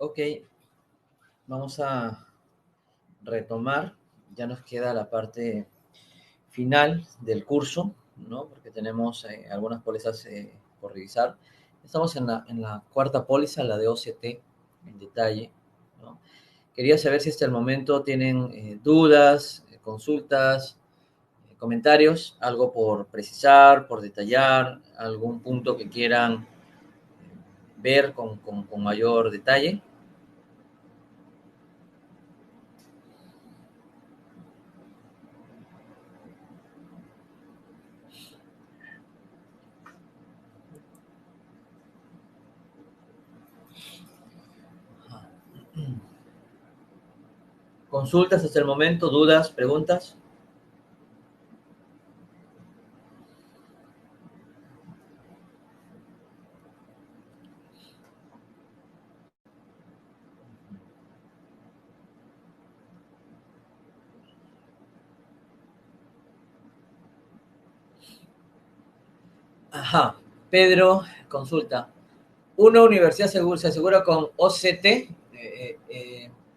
Ok, vamos a retomar. Ya nos queda la parte final del curso, ¿no? Porque tenemos algunas pólizas por revisar. Estamos en la cuarta póliza, la de OCT, en detalle, ¿no? Quería saber si hasta el momento tienen dudas, consultas, comentarios, algo por precisar, por detallar, algún punto que quieran ver con mayor detalle. ¿Consultas hasta el momento? ¿Dudas? ¿Preguntas? Ajá. Pedro, consulta. Una universidad se asegura con OCT,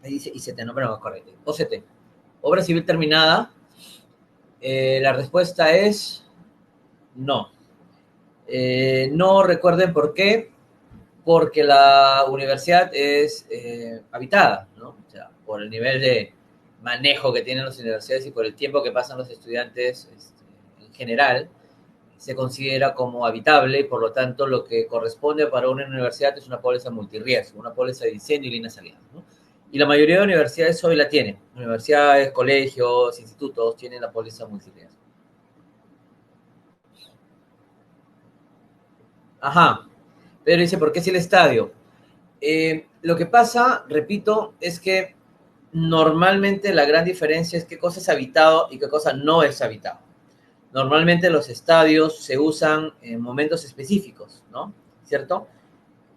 dice ICT, no, pero no, correcto. OCT, obra civil terminada. La respuesta es no. No recuerden por qué, porque la universidad es habitada, ¿no? O sea, por el nivel de manejo que tienen las universidades y por el tiempo que pasan los estudiantes en general, se considera como habitable y por lo tanto lo que corresponde para una universidad es una póliza multirriesgo, una póliza de diseño y líneas aliadas, ¿no? Y la mayoría de universidades hoy la tienen. Universidades, colegios, institutos tienen la póliza multirriesgo. Ajá. Pero dice, ¿por qué es el estadio? Lo que pasa, repito, es que normalmente la gran diferencia es qué cosa es habitado y qué cosa no es habitado. Normalmente los estadios se usan en momentos específicos, ¿no? ¿Cierto?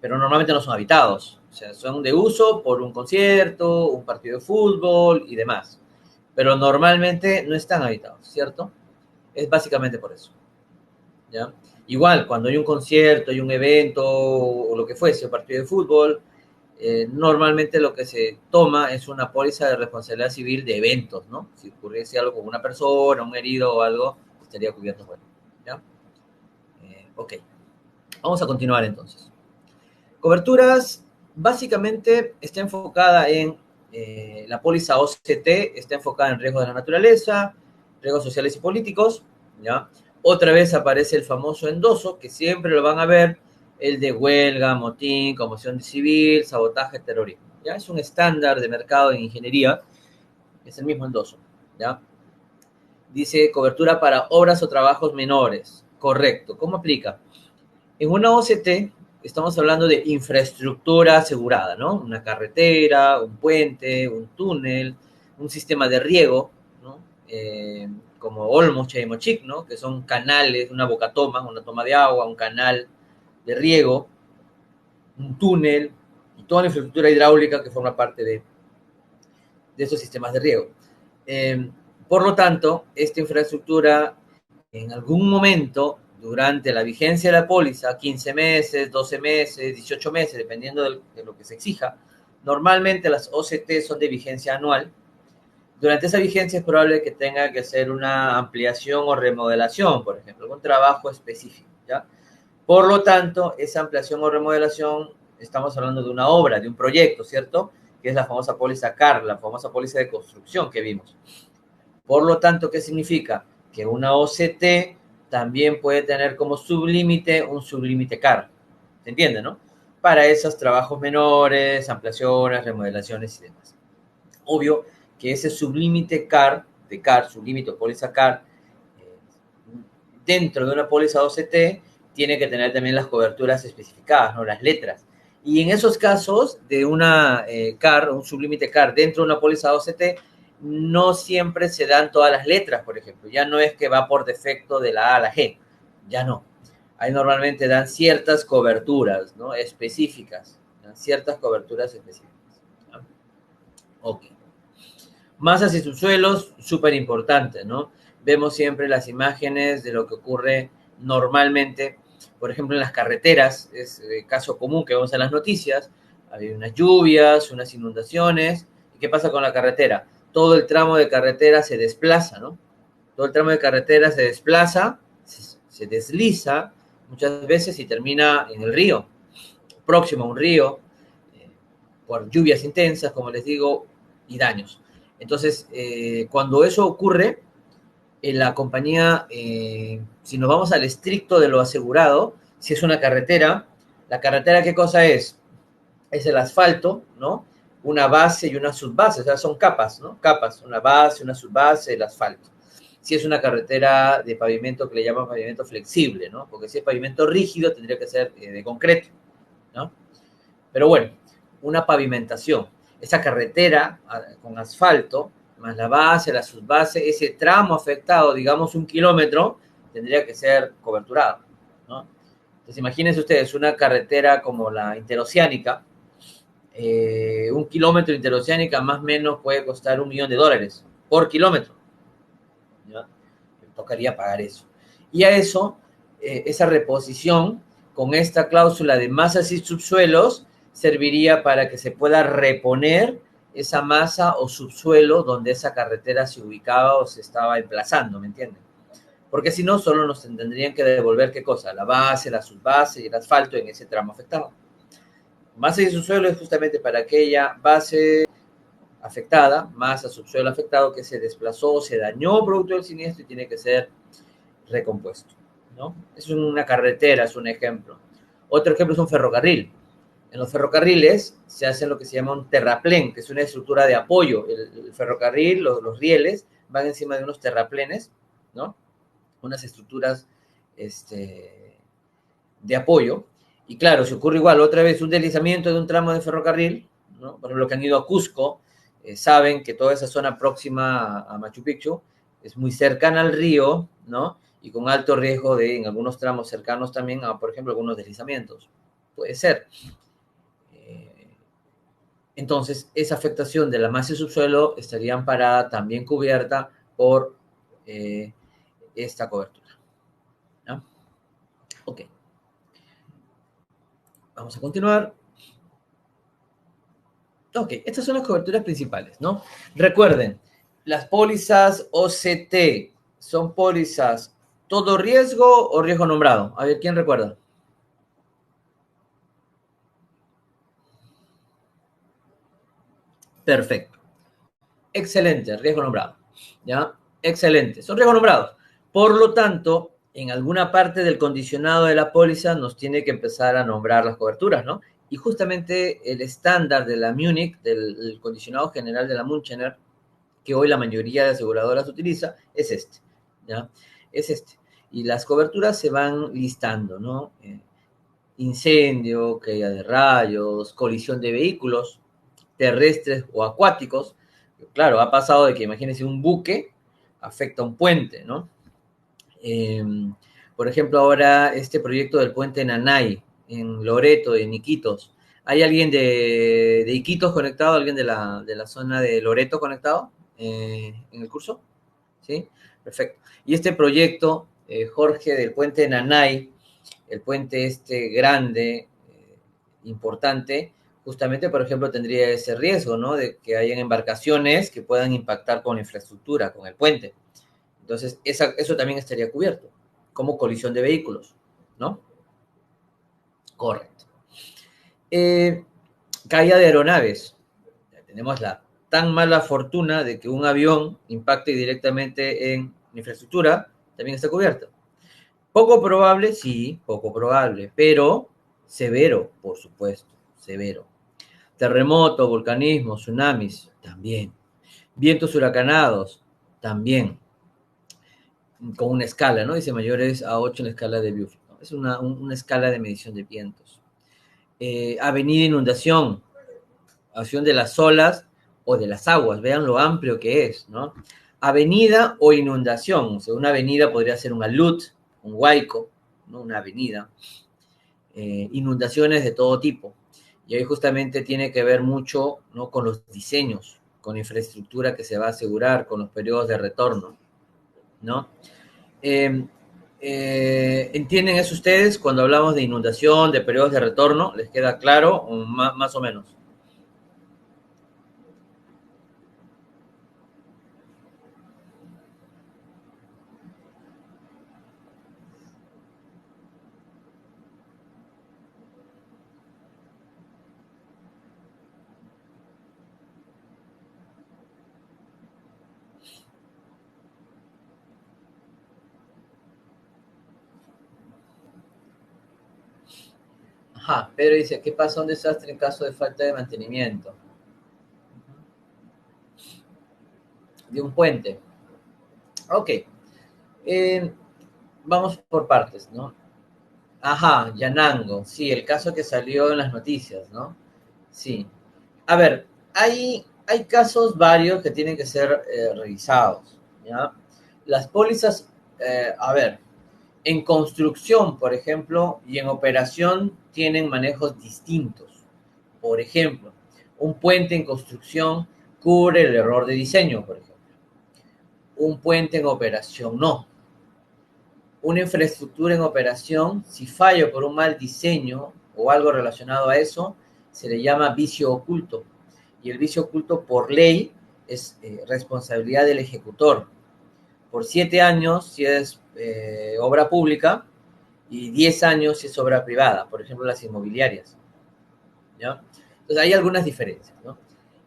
Pero normalmente no son habitados. O sea, son de uso por un concierto, un partido de fútbol y demás. Pero normalmente no están habitados, ¿cierto? Es básicamente por eso, ¿ya? Igual, cuando hay un concierto, hay un evento o lo que fuese, un partido de fútbol, normalmente lo que se toma es una póliza de responsabilidad civil de eventos, ¿no? Si ocurriese algo con una persona, un herido o algo, estaría cubierto por él, ¿ya? Ok, vamos a continuar entonces. Coberturas, básicamente está enfocada en la póliza OCT, está enfocada en riesgos de la naturaleza, riesgos sociales y políticos, ¿ya? Otra vez aparece el famoso endoso, que siempre lo van a ver, el de huelga, motín, conmoción civil, sabotaje, terrorismo, ¿ya? Es un estándar de mercado en ingeniería, es el mismo endoso, ¿ya? Dice cobertura para obras o trabajos menores, correcto. ¿Cómo aplica? En una OCT estamos hablando de infraestructura asegurada, ¿no? Una carretera, un puente, un túnel, un sistema de riego, ¿no? Como Olmos, Chaimochic, ¿no? Que son canales, una bocatoma, una toma de agua, un canal de riego, un túnel y toda la infraestructura hidráulica que forma parte de esos sistemas de riego. Eh, por lo tanto, esta infraestructura en algún momento durante la vigencia de la póliza, 15 meses, 12 meses, 18 meses, dependiendo de lo que se exija, normalmente las OCT son de vigencia anual. Durante esa vigencia es probable que tenga que hacer una ampliación o remodelación, por ejemplo, un trabajo específico, ¿ya? Por lo tanto, esa ampliación o remodelación, estamos hablando de una obra, de un proyecto, ¿cierto? Que es la famosa póliza CAR, la famosa póliza de construcción que vimos. Por lo tanto, ¿qué significa? Que una OCT también puede tener como sublímite un sublímite CAR. ¿Se entiende, no? Para esos trabajos menores, ampliaciones, remodelaciones y demás. Obvio que ese sublímite CAR, de CAR, sublímite o póliza CAR, dentro de una póliza OCT, tiene que tener también las coberturas especificadas, ¿no? Las letras. Y en esos casos de una CAR, un sublímite CAR dentro de una póliza OCT, no siempre se dan todas las letras, por ejemplo. Ya no es que va por defecto de la A a la G. Ya no. Ahí normalmente dan ciertas coberturas, ¿no? Específicas. Dan ciertas coberturas específicas. ¿No? Ok. Masas y subsuelos, súper importante, ¿no? Vemos siempre las imágenes de lo que ocurre normalmente, por ejemplo, en las carreteras, es el caso común que vemos en las noticias, Hay unas lluvias, unas inundaciones. ¿Y qué pasa con la carretera? Todo el tramo de carretera se desplaza, ¿no? Todo el tramo de carretera se desplaza, se desliza muchas veces y termina en el río, próximo a un río, por lluvias intensas, como les digo, y daños. Entonces, cuando eso ocurre, la compañía, si nos vamos al estricto de lo asegurado, si es una carretera, la carretera, ¿qué cosa es? Es el asfalto, ¿no? Una base y una subbase, o sea, son capas, ¿no? Capas, una base, una subbase, el asfalto. Si es una carretera de pavimento que le llaman pavimento flexible, ¿no? Porque si es pavimento rígido tendría que ser de concreto, ¿no? Pero bueno, una pavimentación. Esa carretera con asfalto, más la base, la subbase, ese tramo afectado, digamos 1 kilómetro, tendría que ser coberturado, ¿no? Entonces imagínense ustedes una carretera como la interoceánica, 1 kilómetro interoceánica más o menos puede costar $1 millón por kilómetro, ¿ya? Tocaría pagar eso. Y a eso, esa reposición con esta cláusula de masas y subsuelos serviría para que se pueda reponer esa masa o subsuelo donde esa carretera se ubicaba o se estaba emplazando, ¿me entienden? Porque si no, solo nos tendrían que devolver qué cosa, la base, la subbase y el asfalto en ese tramo afectado. Masa y subsuelo es justamente para aquella base afectada, masa, subsuelo afectado que se desplazó, se dañó producto del siniestro y tiene que ser recompuesto, ¿no? Es una carretera, es un ejemplo. Otro ejemplo es un ferrocarril. En los ferrocarriles se hace lo que se llama un terraplén, que es una estructura de apoyo. El ferrocarril, los rieles, van encima de unos terraplenes, ¿no? Unas estructuras de apoyo. Y claro, si ocurre igual otra vez un deslizamiento de un tramo de ferrocarril, ¿no? Por ejemplo, que han ido a Cusco, saben que toda esa zona próxima a Machu Picchu es muy cercana al río, ¿no? Y con alto riesgo de, en algunos tramos cercanos también, a, por ejemplo, algunos deslizamientos. Puede ser. Entonces, esa afectación de la masa y subsuelo estaría amparada, también cubierta por esta cobertura, ¿no? Ok. Vamos a continuar. Ok, estas son las coberturas principales, ¿no? Recuerden, las pólizas OCT son pólizas todo riesgo o riesgo nombrado. A ver, ¿quién recuerda? Perfecto. Excelente, riesgo nombrado. ¿Ya? Excelente. Son riesgos nombrados. Por lo tanto, en alguna parte del condicionado de la póliza nos tiene que empezar a nombrar las coberturas, ¿no? Y justamente el estándar de la Munich, del condicionado general de la Münchener, que hoy la mayoría de aseguradoras utiliza, es este, ¿ya? Es este. Y las coberturas se van listando, ¿no? Incendio, caída de rayos, colisión de vehículos terrestres o acuáticos. Claro, ha pasado de que imagínense un buque afecta a un puente, ¿no? Eh, por ejemplo, ahora este proyecto del puente Nanay en Loreto, en Iquitos. ¿Hay alguien de Iquitos conectado? ¿Alguien de la zona de Loreto conectado en el curso? ¿Sí? Perfecto. Y este proyecto, Jorge, del puente Nanay, el puente este grande, importante, justamente, por ejemplo, tendría ese riesgo, ¿no? De que hayan embarcaciones que puedan impactar con la infraestructura, con el puente. Entonces, eso también estaría cubierto, como colisión de vehículos, ¿no? Correcto. Eh, Caída de aeronaves. Tenemos la tan mala fortuna de que un avión impacte directamente en infraestructura, también está cubierto. Poco probable, sí, poco probable, pero severo, por supuesto, severo. Terremoto, volcanismo, tsunamis, también. Vientos huracanados, también. Con una escala, ¿no? Dice mayores a 8 en la escala de Beaufort, ¿no? Es una escala de medición de vientos. Avenida inundación, acción de las olas o de las aguas, vean lo amplio que es, ¿no? Avenida o inundación, o sea, una avenida podría ser un alud, un huaico, ¿no? Una avenida. Inundaciones de todo tipo. Y ahí justamente tiene que ver mucho, ¿no? Con los diseños, con la infraestructura que se va a asegurar, con los periodos de retorno, ¿no? Eh, ¿Entienden eso ustedes cuando hablamos de inundación, de periodos de retorno? ¿Les queda claro o más o menos? Ajá, Pedro dice, ¿qué pasa un desastre en caso de falta de mantenimiento? De un puente. Ok, eh, vamos por partes, ¿no? Ajá, Yanango, sí, el caso que salió en las noticias, ¿no? Sí. A ver, hay casos varios que tienen que ser revisados, ¿ya? Las pólizas, a ver, en construcción, por ejemplo, y en operación tienen manejos distintos. Por ejemplo, un puente en construcción cubre el error de diseño, por ejemplo. Un puente en operación no. Una infraestructura en operación, si falla por un mal diseño o algo relacionado a eso, se le llama vicio oculto. Y el vicio oculto por ley es responsabilidad del ejecutor. Por 7 años si es obra pública y 10 años si es obra privada, por ejemplo las inmobiliarias. ¿Ya? Entonces hay algunas diferencias, ¿no?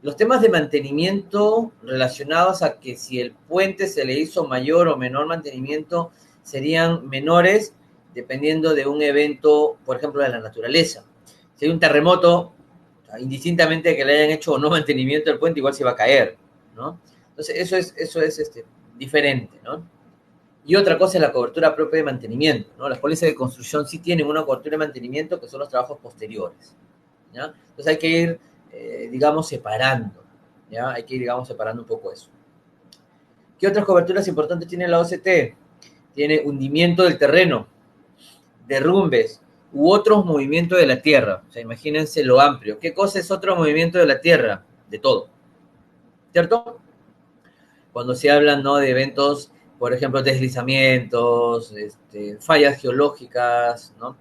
Los temas de mantenimiento relacionados a que si el puente se le hizo mayor o menor mantenimiento serían menores dependiendo de un evento, por ejemplo, de la naturaleza. Si hay un terremoto, indistintamente de que le hayan hecho o no mantenimiento del puente, igual se va a caer, ¿no? Entonces, eso es diferente, ¿no? Y otra cosa es la cobertura propia de mantenimiento, ¿no? Las pólizas de construcción sí tienen una cobertura de mantenimiento que son los trabajos posteriores, ¿ya? Entonces hay que ir, digamos, separando, ¿ya? Hay que ir, digamos, separando un poco eso. ¿Qué otras coberturas importantes tiene la OCT? Tiene hundimiento del terreno, derrumbes u otros movimientos de la tierra. O sea, imagínense lo amplio. ¿Qué cosa es otro movimiento de la tierra? De todo, ¿cierto? Cuando se hablan, ¿no?, de eventos, por ejemplo, deslizamientos, fallas geológicas, ¿no?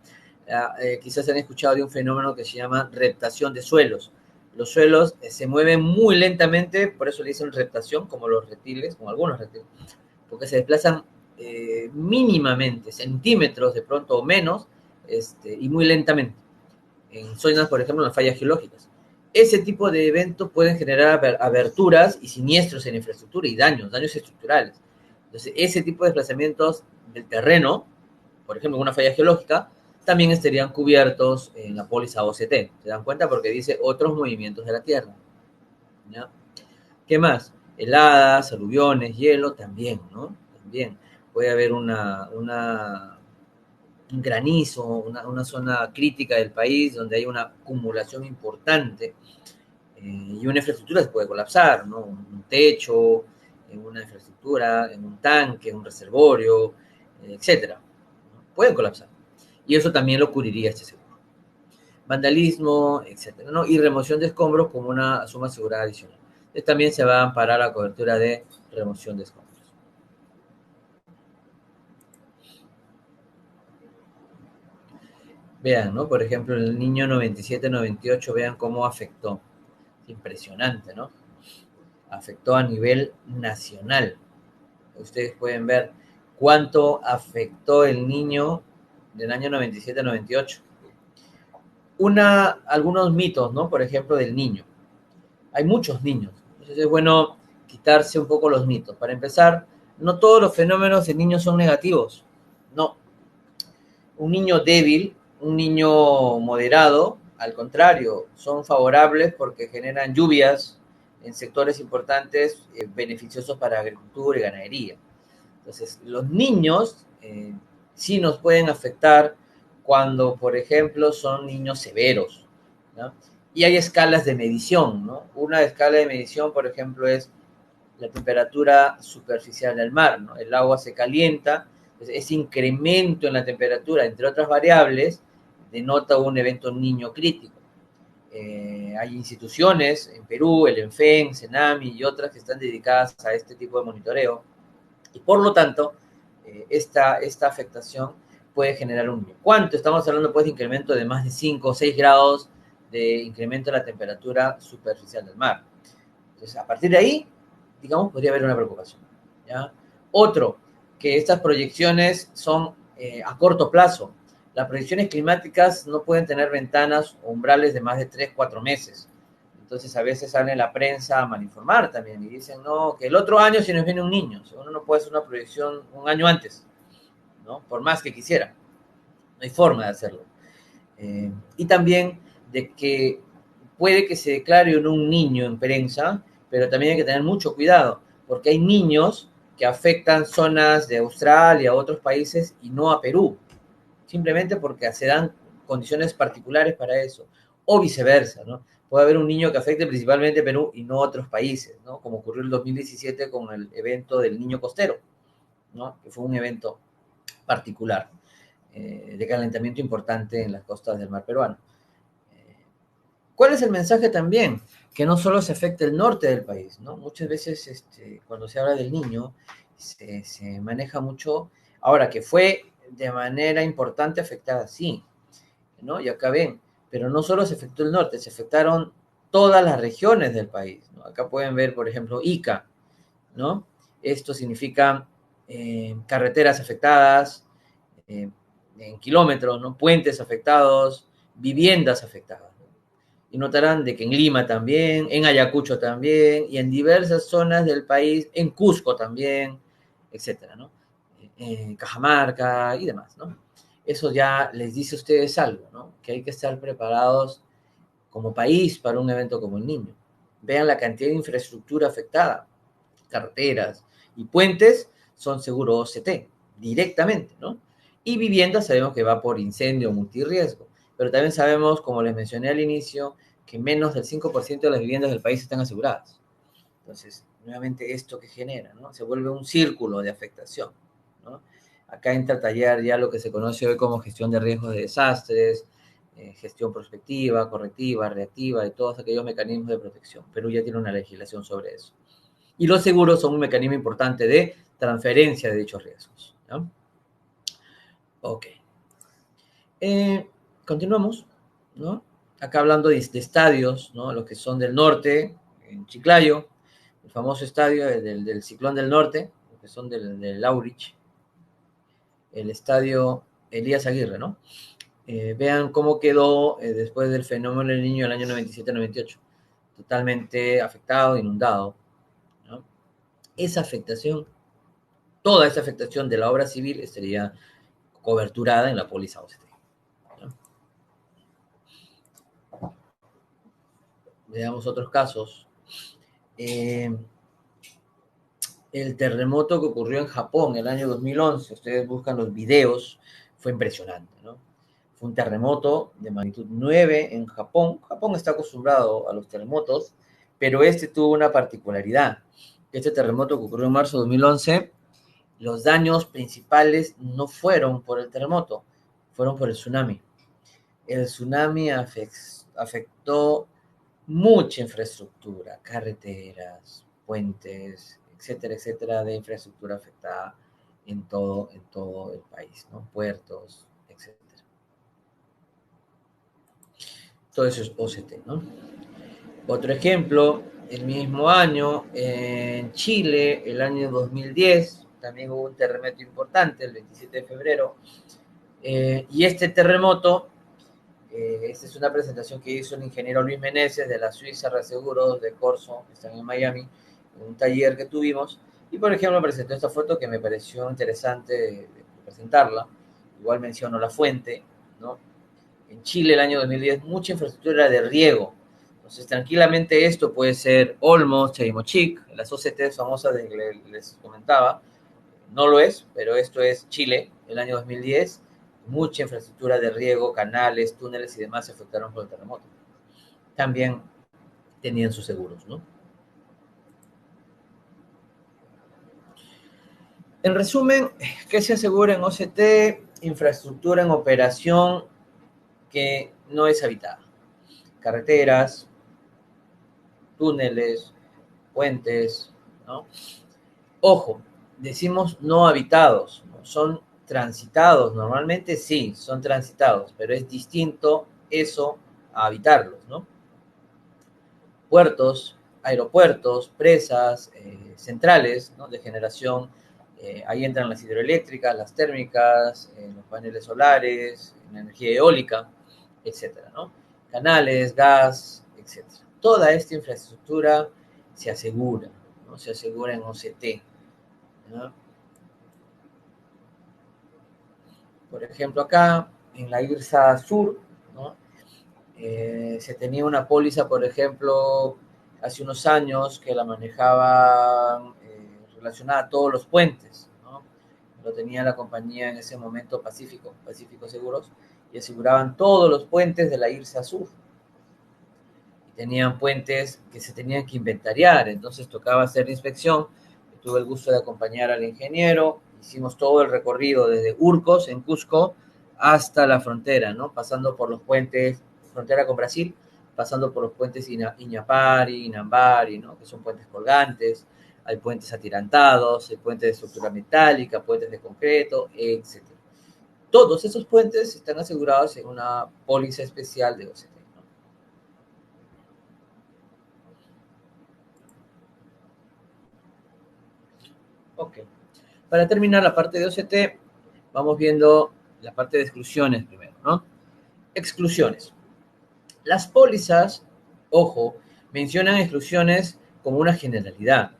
Quizás han escuchado de un fenómeno que se llama reptación de suelos. Los suelos se mueven muy lentamente, por eso le dicen reptación, como los reptiles, como algunos reptiles, porque se desplazan mínimamente, centímetros de pronto o menos, y muy lentamente. En zonas, por ejemplo, en las fallas geológicas. Ese tipo de eventos pueden generar aberturas y siniestros en la infraestructura y daños estructurales. Entonces, ese tipo de desplazamientos del terreno, por ejemplo, en una falla geológica, también estarían cubiertos en la póliza OCT. ¿Se dan cuenta? Porque dice otros movimientos de la Tierra, ¿ya? ¿Qué más? Heladas, aluviones, hielo, también, ¿no? También puede haber un granizo, una zona crítica del país donde hay una acumulación importante y una infraestructura se puede colapsar, ¿no? Un techo, en una infraestructura, en un tanque, en un reservorio, etcétera. Pueden colapsar. Y eso también lo cubriría este seguro. Vandalismo, etcétera, ¿no? Y remoción de escombros como una suma asegurada adicional. Entonces, también se va a amparar la cobertura de remoción de escombros. Vean, ¿no? Por ejemplo, el niño 97-98, vean cómo afectó. Impresionante, ¿no? Afectó a nivel nacional. Ustedes pueden ver cuánto afectó el niño del año 97-98. Algunos mitos, ¿no? Por ejemplo, del niño. Hay muchos niños. Entonces es bueno quitarse un poco los mitos. Para empezar, no todos los fenómenos de niños son negativos. No. Un niño débil, un niño moderado, al contrario, son favorables porque generan lluvias en sectores importantes beneficiosos para agricultura y ganadería. Entonces, los niños sí nos pueden afectar cuando, por ejemplo, son niños severos, ¿no? Y hay escalas de medición, ¿no? Una escala de medición, por ejemplo, es la temperatura superficial del mar, ¿no? El agua se calienta, ese incremento en la temperatura, entre otras variables, denota un evento niño crítico. Hay instituciones en Perú, el ENFEN, CENAMI y otras que están dedicadas a este tipo de monitoreo. Y por lo tanto, esta afectación puede generar un... ¿Cuánto? Estamos hablando pues de incremento de más de 5 o 6 grados de incremento de la temperatura superficial del mar. Entonces, a partir de ahí, digamos, podría haber una preocupación, ¿ya? Otro, que estas proyecciones son a corto plazo. Las proyecciones climáticas no pueden tener ventanas o umbrales de más de 3, 4 meses. Entonces, a veces sale en la prensa a malinformar también y dicen, no, que el otro año si nos viene un niño. Uno no puede hacer una proyección un año antes, ¿no? Por más que quisiera. No hay forma de hacerlo. Y también de que puede que se declare un niño en prensa, pero también hay que tener mucho cuidado, porque hay niños que afectan zonas de Australia, otros países, y no a Perú, simplemente porque se dan condiciones particulares para eso, o viceversa, ¿no? Puede haber un niño que afecte principalmente a Perú y no a otros países, ¿no? Como ocurrió en el 2017 con el evento del niño costero, ¿no? Que fue un evento particular de calentamiento importante en las costas del mar peruano. ¿Cuál es el mensaje también? Que no solo se afecta el norte del país, ¿no? Muchas veces cuando se habla del niño se maneja mucho, ahora que fue de manera importante afectada, sí, ¿no? Y acá ven, pero no solo se afectó el norte, se afectaron todas las regiones del país, ¿no? Acá pueden ver, por ejemplo, Ica, ¿no? Esto significa carreteras afectadas, en kilómetros, ¿no? Puentes afectados, viviendas afectadas. Y notarán de que en Lima también, en Ayacucho también, y en diversas zonas del país, en Cusco también, etcétera, ¿no? En Cajamarca y demás, ¿no? Eso ya les dice a ustedes algo, ¿no? Que hay que estar preparados como país para un evento como el Niño. Vean la cantidad de infraestructura afectada, carreteras y puentes son seguro OCT, directamente, ¿no? Y viviendas sabemos que va por incendio multirriesgo, pero también sabemos, como les mencioné al inicio, que menos del 5% de las viviendas del país están aseguradas. Entonces, nuevamente esto que genera, ¿no? Se vuelve un círculo de afectación, ¿no? Acá entra a tallar ya lo que se conoce hoy como gestión de riesgos de desastres, gestión prospectiva, correctiva, reactiva, y todos aquellos mecanismos de protección. Perú ya tiene una legislación sobre eso. Y los seguros son un mecanismo importante de transferencia de dichos riesgos, ¿no? Ok. Continuamos, ¿no? Acá hablando de estadios, ¿no? Los que son del norte, en Chiclayo, el famoso estadio del Ciclón del Norte, los que son del Aurich, el estadio Elías Aguirre, ¿no? Vean cómo quedó después del fenómeno del Niño del año 97-98, totalmente afectado, inundado, ¿no? Esa afectación, toda esa afectación de la obra civil estaría coberturada en la póliza OCT, ¿no? Veamos otros casos. El terremoto que ocurrió en Japón el año 2011, ustedes buscan los videos, fue impresionante, ¿no? Fue un terremoto de magnitud 9 en Japón. Japón está acostumbrado a los terremotos, pero este tuvo una particularidad. Este terremoto que ocurrió en marzo de 2011, los daños principales no fueron por el terremoto, fueron por el tsunami. El tsunami afectó mucha infraestructura, carreteras, puentes, etcétera, etcétera, de infraestructura afectada en todo el país, ¿no? Puertos, etcétera. Todo eso es OCT, ¿no? Otro ejemplo, el mismo año, en Chile, el año 2010, también hubo un terremoto importante, el 27 de febrero, y este terremoto, esta es una presentación que hizo el ingeniero Luis Meneses de la Suiza Reaseguros de Corso, que están en Miami, en un taller que tuvimos, y por ejemplo presentó esta foto que me pareció interesante de presentarla, igual menciono la fuente, ¿no? En Chile el año 2010 mucha infraestructura de riego, entonces tranquilamente esto puede ser Olmos, Chaimochic, las OCT famosas de que les comentaba, no lo es, pero esto es Chile, el año 2010, mucha infraestructura de riego, canales, túneles y demás se afectaron por el terremoto. También tenían sus seguros, ¿no? En resumen, ¿qué se asegura en OCT? Infraestructura en operación que no es habitada. Carreteras, túneles, puentes, ¿no? Ojo, decimos no habitados, ¿no? Son transitados, normalmente sí, son transitados, pero es distinto eso a habitarlos, ¿no? Puertos, aeropuertos, presas, centrales, ¿no? De generación, ahí entran las hidroeléctricas, las térmicas, los paneles solares, la energía eólica, etcétera, ¿no? Canales, gas, etcétera. Toda esta infraestructura se asegura, ¿no? Se asegura en OCT, ¿no? Por ejemplo, acá en la IRSA Sur, ¿no? Se tenía una póliza, por ejemplo, hace unos años que la manejaban relacionada a todos los puentes, ¿no? Lo tenía la compañía en ese momento Pacífico, Pacífico Seguros, y aseguraban todos los puentes de la IRSA Sur. Y tenían puentes que se tenían que inventariar, entonces tocaba hacer la inspección. Tuve el gusto de acompañar al ingeniero, hicimos todo el recorrido desde Urcos, en Cusco, hasta la frontera, ¿no? Pasando por los puentes, frontera con Brasil, pasando por los puentes Iñapari, Inambari, ¿no? Que son puentes colgantes, hay puentes atirantados, hay puentes de estructura metálica, puentes de concreto, etc. Todos esos puentes están asegurados en una póliza especial de OCT, ¿no? Ok. Para terminar la parte de OCT, vamos viendo la parte de exclusiones primero, ¿no? Exclusiones. Las pólizas, ojo, mencionan exclusiones como una generalidad,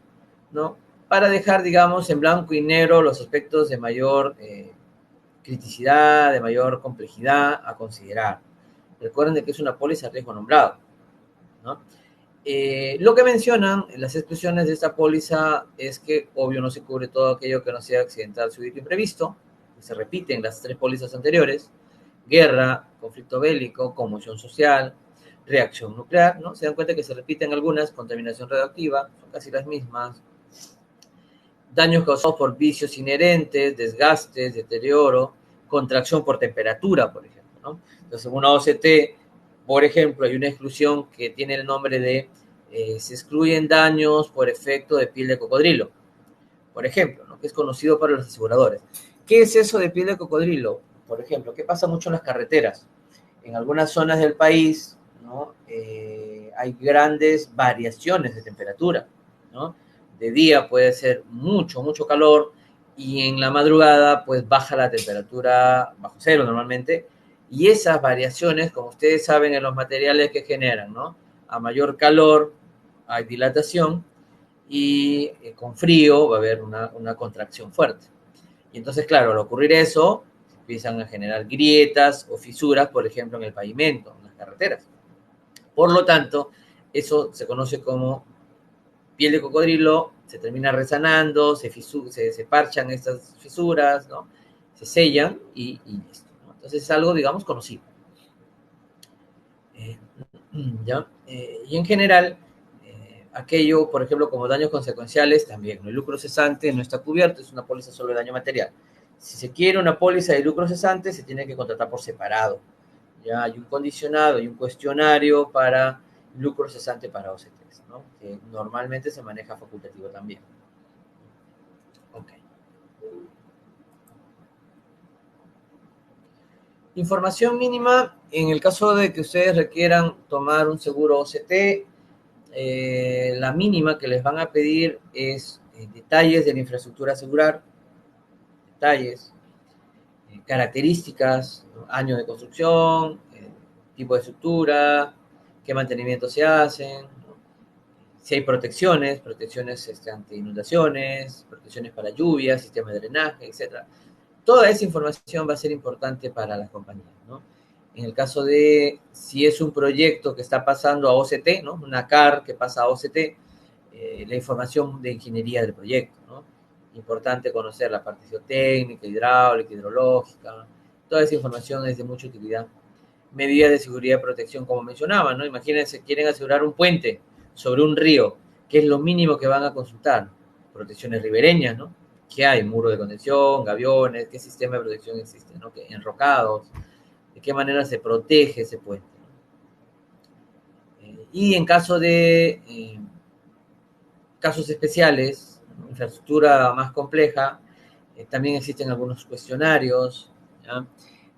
¿no? Para dejar, digamos, en blanco y negro los aspectos de mayor criticidad, de mayor complejidad a considerar. Recuerden de que es una póliza a riesgo nombrado, ¿no? Lo que mencionan en las exclusiones de esta póliza es que, obvio, no se cubre todo aquello que no sea accidental, súbito, imprevisto, que se repiten las tres pólizas anteriores: guerra, conflicto bélico, conmoción social, reacción nuclear, ¿no? Se dan cuenta que se repiten algunas: contaminación radioactiva, son casi las mismas, daños causados por vicios inherentes, desgastes, deterioro, contracción por temperatura, por ejemplo, ¿no? Entonces, en una OCT, por ejemplo, hay una exclusión que tiene el nombre de se excluyen daños por efecto de piel de cocodrilo, por ejemplo, ¿no? Que es conocido para los aseguradores. ¿Qué es eso de piel de cocodrilo? Por ejemplo, ¿qué pasa mucho en las carreteras? En algunas zonas del país, ¿no? Hay grandes variaciones de temperatura, ¿no? De día puede ser mucho, mucho calor, y en la madrugada pues baja la temperatura bajo cero normalmente, y esas variaciones, como ustedes saben, en los materiales que generan, ¿no? A mayor calor hay dilatación, y con frío va a haber una contracción fuerte. Y entonces, claro, al ocurrir eso, empiezan a generar grietas o fisuras, por ejemplo, en el pavimento, en las carreteras. Por lo tanto, eso se conoce como piel de cocodrilo, se termina resanando, se parchan estas fisuras, ¿no? Se sellan y listo, ¿no? Entonces es algo, digamos, conocido. Eh, ¿Ya? Y en general, aquello, por ejemplo, como daños consecuenciales, también, ¿no? El lucro cesante no está cubierto, es una póliza solo de daño material. Si se quiere una póliza de lucro cesante, se tiene que contratar por separado. Ya hay un condicionado y un cuestionario para lucro cesante para OCTs, ¿no? Que normalmente se maneja facultativo también. Ok. Información mínima, en el caso de que ustedes requieran tomar un seguro OCT, la mínima que les van a pedir es detalles de la infraestructura a asegurar, detalles, características, ¿no? Año de construcción, tipo de estructura, qué mantenimiento se hacen, ¿no? Si hay protecciones, protecciones ante inundaciones, protecciones para lluvias, sistema de drenaje, etcétera. Toda esa información va a ser importante para las compañías, ¿no? En el caso de si es un proyecto que está pasando a OCT, ¿no? Una CAR que pasa a OCT, la información de ingeniería del proyecto, ¿no? Importante conocer la parte técnica, hidráulica, hidrológica, toda esa información es de mucha utilidad. Medidas de seguridad y protección, como mencionaba, ¿no? Imagínense, quieren asegurar un puente sobre un río, ¿qué es lo mínimo que van a consultar? Protecciones ribereñas, ¿no? ¿Qué hay? Muro de contención, gaviones, ¿qué sistema de protección existe? ¿No? ¿Qué enrocados? ¿De qué manera se protege ese puente? Y en caso de casos especiales, infraestructura más compleja, también existen algunos cuestionarios, ¿ya?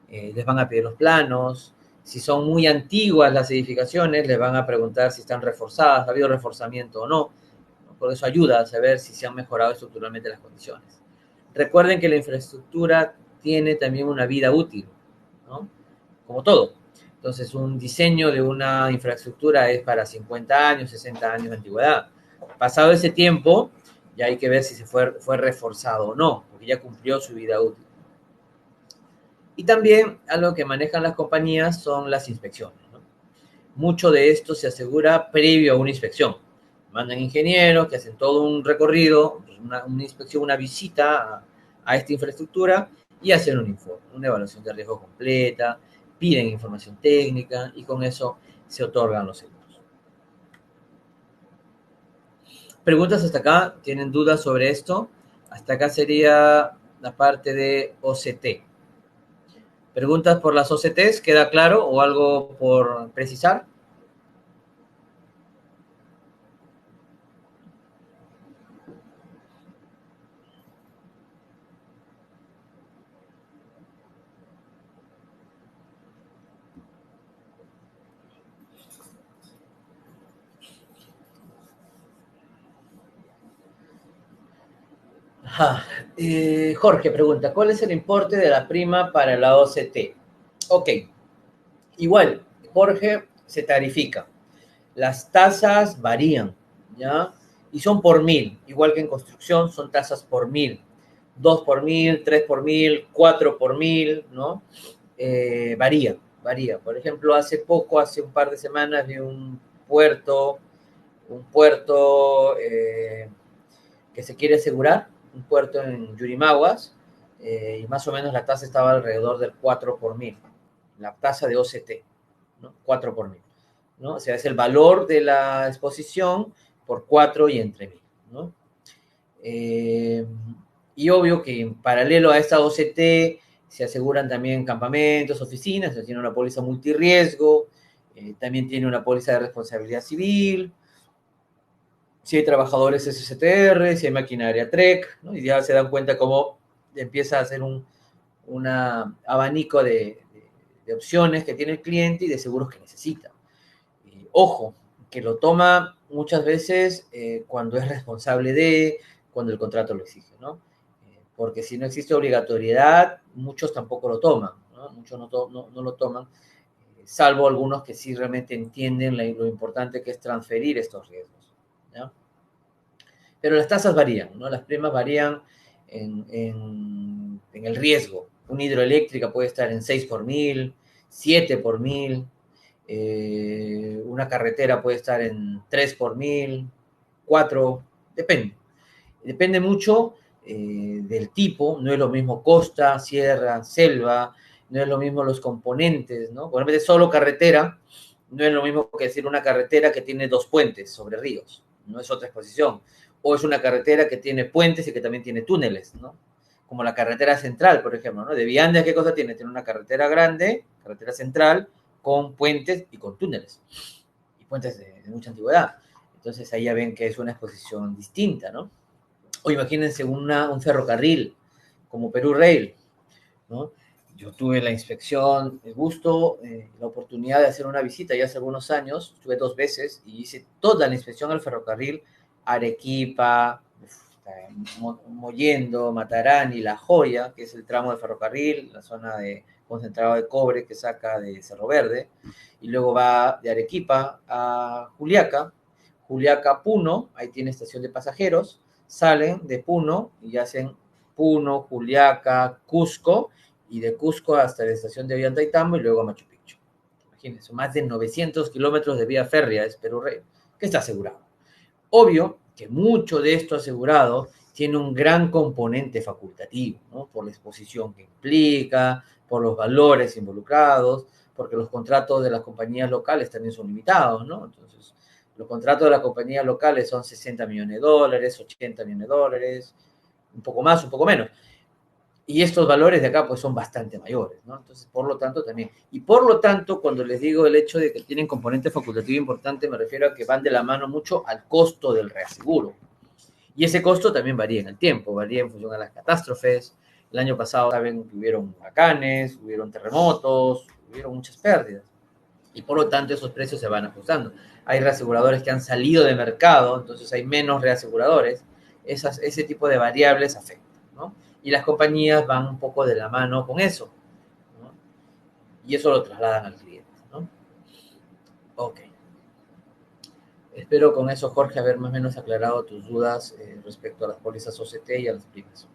Les van a pedir los planos. Si son muy antiguas las edificaciones, les van a preguntar si están reforzadas, ha habido reforzamiento o no. Por eso ayuda a saber si se han mejorado estructuralmente las condiciones. Recuerden que la infraestructura tiene también una vida útil, ¿no? Como todo. Entonces, un diseño de una infraestructura es para 50 años, 60 años de antigüedad. Pasado ese tiempo, ya hay que ver si fue reforzado o no, porque ya cumplió su vida útil. Y también algo que manejan las compañías son las inspecciones, ¿no? Mucho de esto se asegura previo a una inspección. Mandan ingenieros que hacen todo un recorrido, una inspección, una visita a esta infraestructura y hacen un informe, una evaluación de riesgo completa, piden información técnica y con eso se otorgan los seguros. ¿Preguntas hasta acá? ¿Tienen dudas sobre esto? Hasta acá sería la parte de OCT. ¿Preguntas por las OCTs? ¿Queda claro o algo por precisar? Ajá. Jorge pregunta, ¿cuál es el importe de la prima para la OCT? Ok, igual, Jorge, se tarifica. Las tasas varían, ¿ya? Y son por 1000, igual que en construcción, son tasas por 1000. 2 por 1000, 3 por 1000, 4 por 1000, ¿no? Varía, varía. Por ejemplo, hace un par de semanas, vi un puerto que se quiere asegurar, un puerto en Yurimaguas, y más o menos la tasa estaba alrededor del 4 por 1000, la tasa de OCT, ¿no? 4 por 1000, ¿no? O sea, es el valor de la exposición por 4 y entre 1000, ¿no? Eh, y obvio que en paralelo a esta OCT se aseguran también campamentos, oficinas, se tiene una póliza multirriesgo, también tiene una póliza de responsabilidad civil, si hay trabajadores SCTR, si hay maquinaria TREC, ¿no? Y ya se dan cuenta cómo empieza a hacer un abanico de opciones que tiene el cliente y de seguros que necesita. Ojo, que lo toma muchas veces cuando es responsable cuando el contrato lo exige, ¿no? Porque si no existe obligatoriedad, muchos tampoco lo toman, ¿no? Muchos no lo toman, salvo algunos que sí realmente entienden lo importante que es transferir estos riesgos, ¿ya? Pero las tasas varían, ¿no? Las primas varían en el riesgo. Una hidroeléctrica puede estar en 6 por 1000, 7 por 1000, una carretera puede estar en 3 por 1000, 4, depende. Depende mucho del tipo, no es lo mismo costa, sierra, selva, no es lo mismo los componentes, ¿no? Por ejemplo, solo carretera, no es lo mismo que decir una carretera que tiene 2 puentes sobre ríos, no es otra exposición. O es una carretera que tiene puentes y que también tiene túneles, ¿no? Como la carretera central, por ejemplo, ¿no? De Viandes, ¿qué cosa tiene? Tiene una carretera grande, carretera central, con puentes y con túneles. Y puentes de mucha antigüedad. Entonces ahí ya ven que es una exposición distinta, ¿no? O imagínense un ferrocarril, como Perú Rail, ¿no? Yo tuve la inspección, el gusto, la oportunidad de hacer una visita ya hace algunos años, estuve 2 veces y hice toda la inspección al ferrocarril Arequipa, Mollendo, Matarani, La Joya, que es el tramo de ferrocarril, la zona de concentrado de cobre que saca de Cerro Verde, y luego va de Arequipa a Juliaca, Juliaca Puno, ahí tiene estación de pasajeros, salen de Puno y hacen Puno, Juliaca, Cusco, y de Cusco hasta la estación de Ollantaytambo y luego a Machu Picchu. Imagínense, más de 900 kilómetros de vía férrea es Perú Rail, que está asegurado. Obvio que mucho de esto asegurado tiene un gran componente facultativo, ¿no? Por la exposición que implica, por los valores involucrados, porque los contratos de las compañías locales también son limitados, ¿no? Entonces, los contratos de las compañías locales son 60 millones de dólares, 80 millones de dólares, un poco más, un poco menos. Y estos valores de acá pues son bastante mayores, ¿no? Entonces, por lo tanto, también. Y por lo tanto, cuando les digo el hecho de que tienen componente facultativo importante, me refiero a que van de la mano mucho al costo del reaseguro. Y ese costo también varía en el tiempo, varía en función a las catástrofes. El año pasado saben que hubieron huracanes, hubieron terremotos, hubieron muchas pérdidas. Y por lo tanto esos precios se van ajustando. Hay reaseguradores que han salido de mercado, entonces hay menos reaseguradores. Ese tipo de variables afectan, ¿no? Y las compañías van un poco de la mano con eso, ¿no? Y eso lo trasladan al cliente, ¿no? Ok. Espero con eso, Jorge, haber más o menos aclarado tus dudas respecto a las pólizas OCT y a las primas.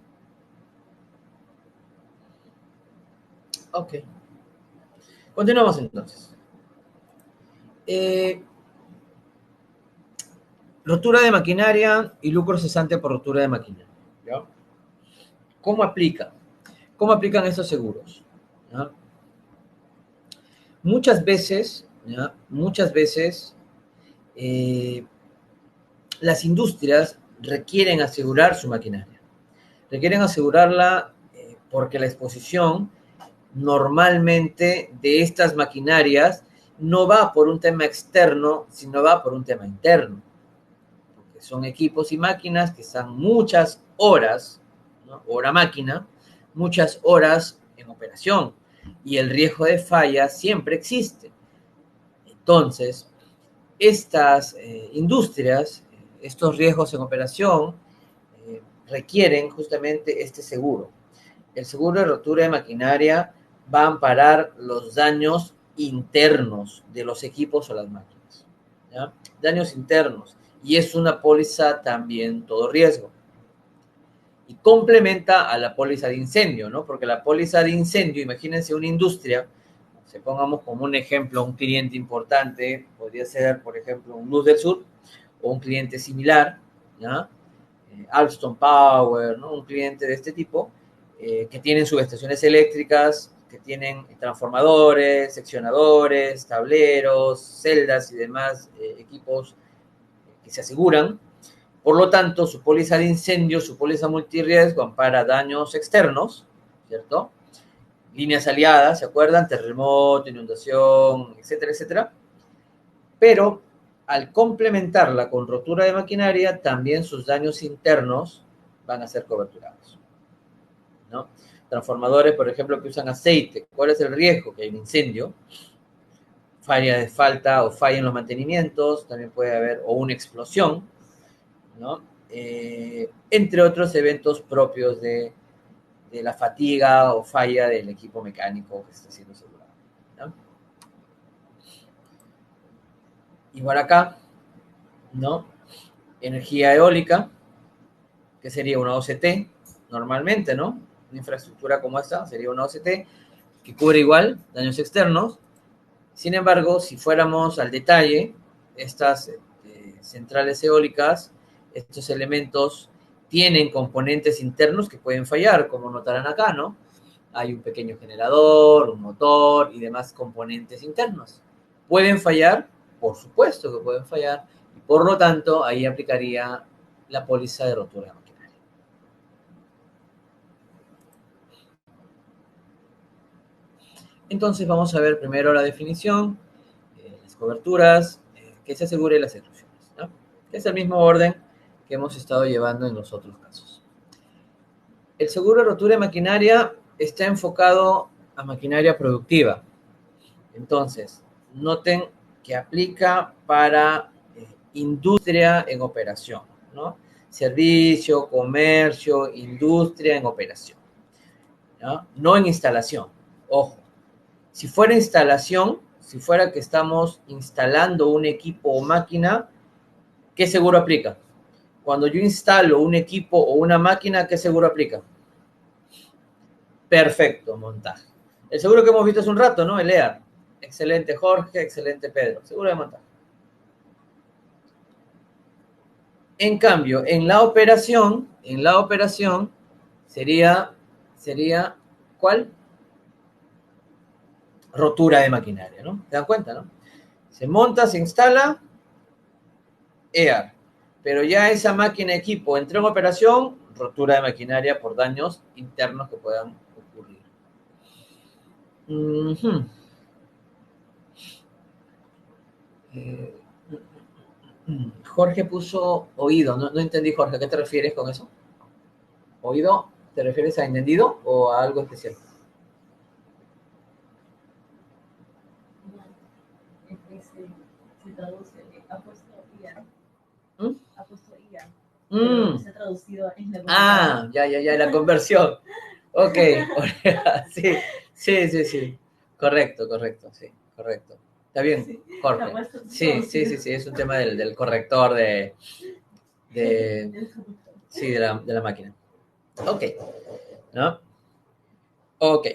Ok. Continuamos entonces. Eh, Rotura de maquinaria y lucro cesante por rotura de maquinaria. ¿Ya? ¿Cómo aplica? ¿Cómo aplican estos seguros? ¿Ya? Muchas veces, ¿ya? Muchas veces eh, las industrias requieren asegurar su maquinaria. Requieren asegurarla porque la exposición normalmente de estas maquinarias no va por un tema externo, sino va por un tema interno. Porque son equipos y máquinas que están muchas horas, ¿no? Hora máquina, muchas horas en operación. Y el riesgo de falla siempre existe. Entonces, estas industrias, estos riesgos en operación, requieren justamente este seguro. El seguro de rotura de maquinaria va a amparar los daños internos de los equipos o las máquinas, ¿ya? Daños internos. Y es una póliza también todo riesgo. Y complementa a la póliza de incendio, ¿no? Porque la póliza de incendio, imagínense una industria, se pongamos como un ejemplo, un cliente importante, podría ser, por ejemplo, un Luz del Sur, o un cliente similar, ¿ya? Alstom Power, ¿no? Un cliente de este tipo, que tienen subestaciones eléctricas, que tienen transformadores, seccionadores, tableros, celdas y demás equipos que se aseguran. Por lo tanto, su póliza de incendio, su póliza multirriesgo ampara daños externos, ¿cierto? Líneas aliadas, ¿se acuerdan? Terremoto, inundación, etcétera, etcétera. Pero al complementarla con rotura de maquinaria, también sus daños internos van a ser coberturados, ¿no? Transformadores, por ejemplo, que usan aceite. ¿Cuál es el riesgo? Que hay un incendio, falla de falta o falla en los mantenimientos, también puede haber, o una explosión, ¿no? Entre otros eventos propios de la fatiga o falla del equipo mecánico que está siendo asegurado, ¿no? Igual acá, ¿no? Energía eólica, que sería una OCT, normalmente, ¿no? Una infraestructura como esta sería una OCT que cubre igual daños externos. Sin embargo, si fuéramos al detalle, estas centrales eólicas, estos elementos tienen componentes internos que pueden fallar, como notarán acá, ¿no? Hay un pequeño generador, un motor y demás componentes internos. ¿Pueden fallar? Por supuesto que pueden fallar. Y por lo tanto, ahí aplicaría la póliza de rotura de maquinaria. Entonces vamos a ver primero la definición, las coberturas, que se asegure las exclusiones, ¿no? Que es el mismo orden que hemos estado llevando en los otros casos. El seguro de rotura de maquinaria está enfocado a maquinaria productiva. Entonces, noten que aplica para industria en operación, ¿no? Servicio, comercio, industria en operación, ¿no? No en instalación. Ojo, si fuera instalación, si fuera que estamos instalando un equipo o máquina, ¿qué seguro aplica? Cuando yo instalo un equipo o una máquina, ¿qué seguro aplica? Perfecto, montaje. El seguro que hemos visto hace un rato, ¿no? El EAR. Excelente, Jorge, excelente, Pedro. Seguro de montaje. En cambio, en la operación sería, ¿cuál? Rotura de maquinaria, ¿no? ¿Te dan cuenta, no? Se monta, se instala, EAR. Pero ya esa máquina equipo entró en operación, rotura de maquinaria por daños internos que puedan ocurrir. Uh -huh. Jorge puso oído. No entendí, Jorge. ¿A qué te refieres con eso? ¿Oído? ¿Te refieres a entendido o a algo especial? Se traduce, ha puesto IA. ¿Mm? Ha puesto IA. Se ha traducido en la ya, la conversión. Ok, sí. Correcto, sí, correcto. Está bien, Jorge. Sí, es un tema del corrector sí, de la máquina. Ok, ¿no? Ok.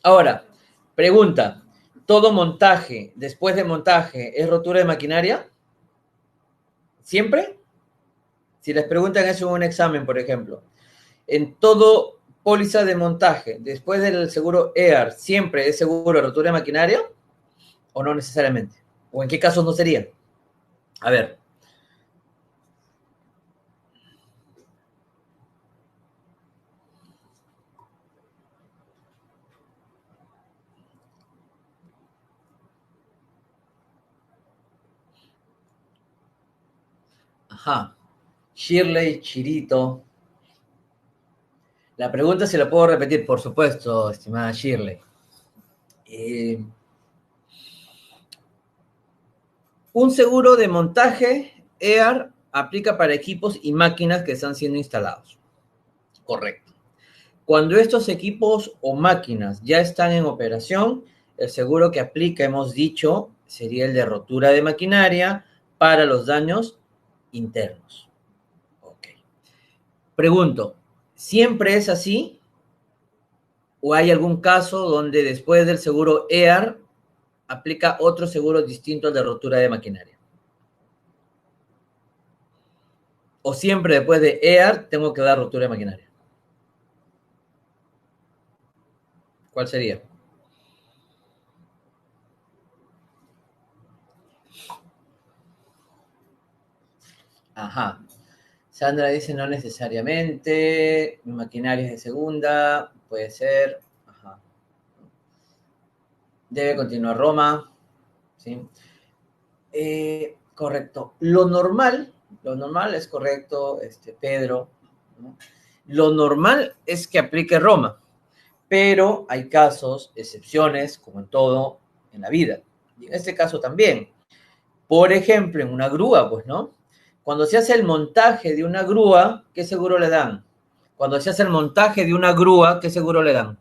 Ahora, pregunta. ¿Todo montaje, después de montaje, es rotura de maquinaria? ¿Siempre? Si les preguntan eso en un examen, por ejemplo. En todo póliza de montaje, después del seguro EAR, ¿siempre es seguro de rotura de maquinaria? ¿O no necesariamente? ¿O en qué casos no sería? A ver. Ajá. Shirley, Chirito. La pregunta se la puedo repetir, por supuesto, estimada Shirley. Un seguro de montaje EAR aplica para equipos y máquinas que están siendo instalados. Correcto. Cuando estos equipos o máquinas ya están en operación, el seguro que aplica, hemos dicho, sería el de rotura de maquinaria para los daños internos. Ok. Pregunto, ¿siempre es así? ¿O hay algún caso donde después del seguro EAR aplica otro seguro distinto al de rotura de maquinaria? ¿O siempre después de EAR tengo que dar rotura de maquinaria? ¿Cuál sería? Ajá. Sandra dice no necesariamente, maquinaria es de segunda, puede ser. Ajá. Debe continuar Roma. ¿Sí? Correcto. Lo normal es correcto, Pedro, ¿no? Lo normal es que aplique Roma, pero hay casos, excepciones, como en todo en la vida. Y en este caso también. Por ejemplo, en una grúa, pues, ¿no? Cuando se hace el montaje de una grúa, ¿qué seguro le dan? Cuando se hace el montaje de una grúa, ¿qué seguro le dan?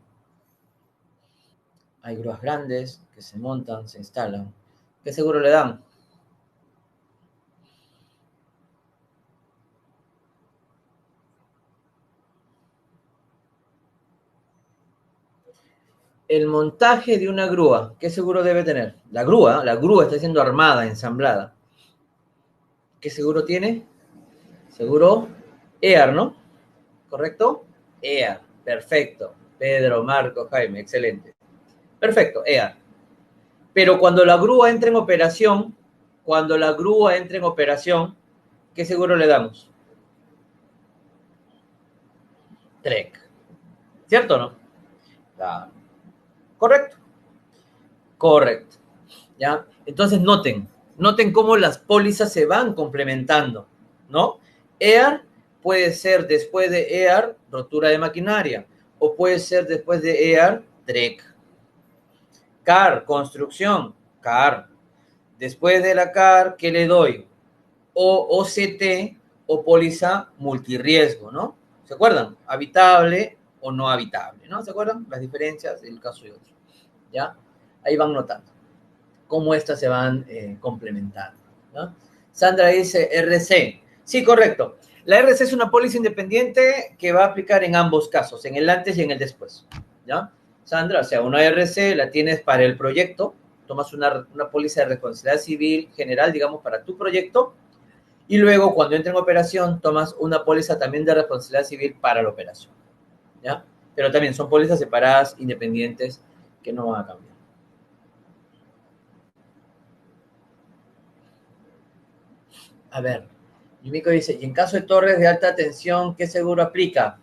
Hay grúas grandes que se montan, se instalan. ¿Qué seguro le dan? El montaje de una grúa, ¿qué seguro debe tener? La grúa está siendo armada, ensamblada. ¿Qué seguro tiene? Seguro EAR, ¿no? ¿Correcto? EAR, perfecto. Pedro, Marco, Jaime, excelente. Perfecto, EAR. Pero cuando la grúa entra en operación, ¿qué seguro le damos? TREC. ¿Cierto o no? Claro. Correcto. Correcto. ¿Ya? Entonces noten cómo las pólizas se van complementando, ¿no? EAR puede ser después de EAR, rotura de maquinaria, o puede ser después de EAR, TREC. CAR, construcción, CAR. Después de la CAR, ¿qué le doy? O OCT o póliza multirriesgo, ¿no? ¿Se acuerdan? Habitable o no habitable, ¿no? ¿Se acuerdan? Las diferencias del caso y otro, ¿ya? Ahí van notando cómo estas se van complementando, ¿no? Sandra dice RC. Sí, correcto. La RC es una póliza independiente que va a aplicar en ambos casos, en el antes y en el después, ¿ya? Sandra, o sea, una RC la tienes para el proyecto, tomas una póliza de responsabilidad civil general, digamos, para tu proyecto, y luego cuando entra en operación tomas una póliza también de responsabilidad civil para la operación, ¿ya? Pero también son pólizas separadas, independientes, que no van a cambiar. A ver, Yumiko dice, y en caso de torres de alta tensión, ¿qué seguro aplica?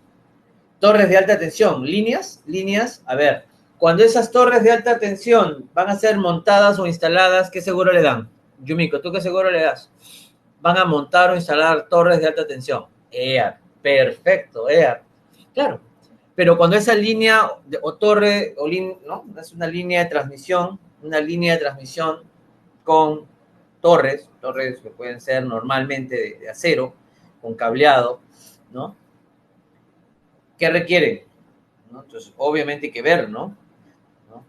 Torres de alta tensión, líneas, a ver, cuando esas torres de alta tensión van a ser montadas o instaladas, ¿qué seguro le dan? Yumiko, ¿tú qué seguro le das? Van a montar o instalar torres de alta tensión. EAR, perfecto, EAR. Claro, pero cuando esa línea o torre, o ¿no? Es una línea de transmisión con torres que pueden ser normalmente de acero, con cableado, ¿no? ¿Qué requieren? ¿No? Entonces, obviamente hay que ver, ¿no?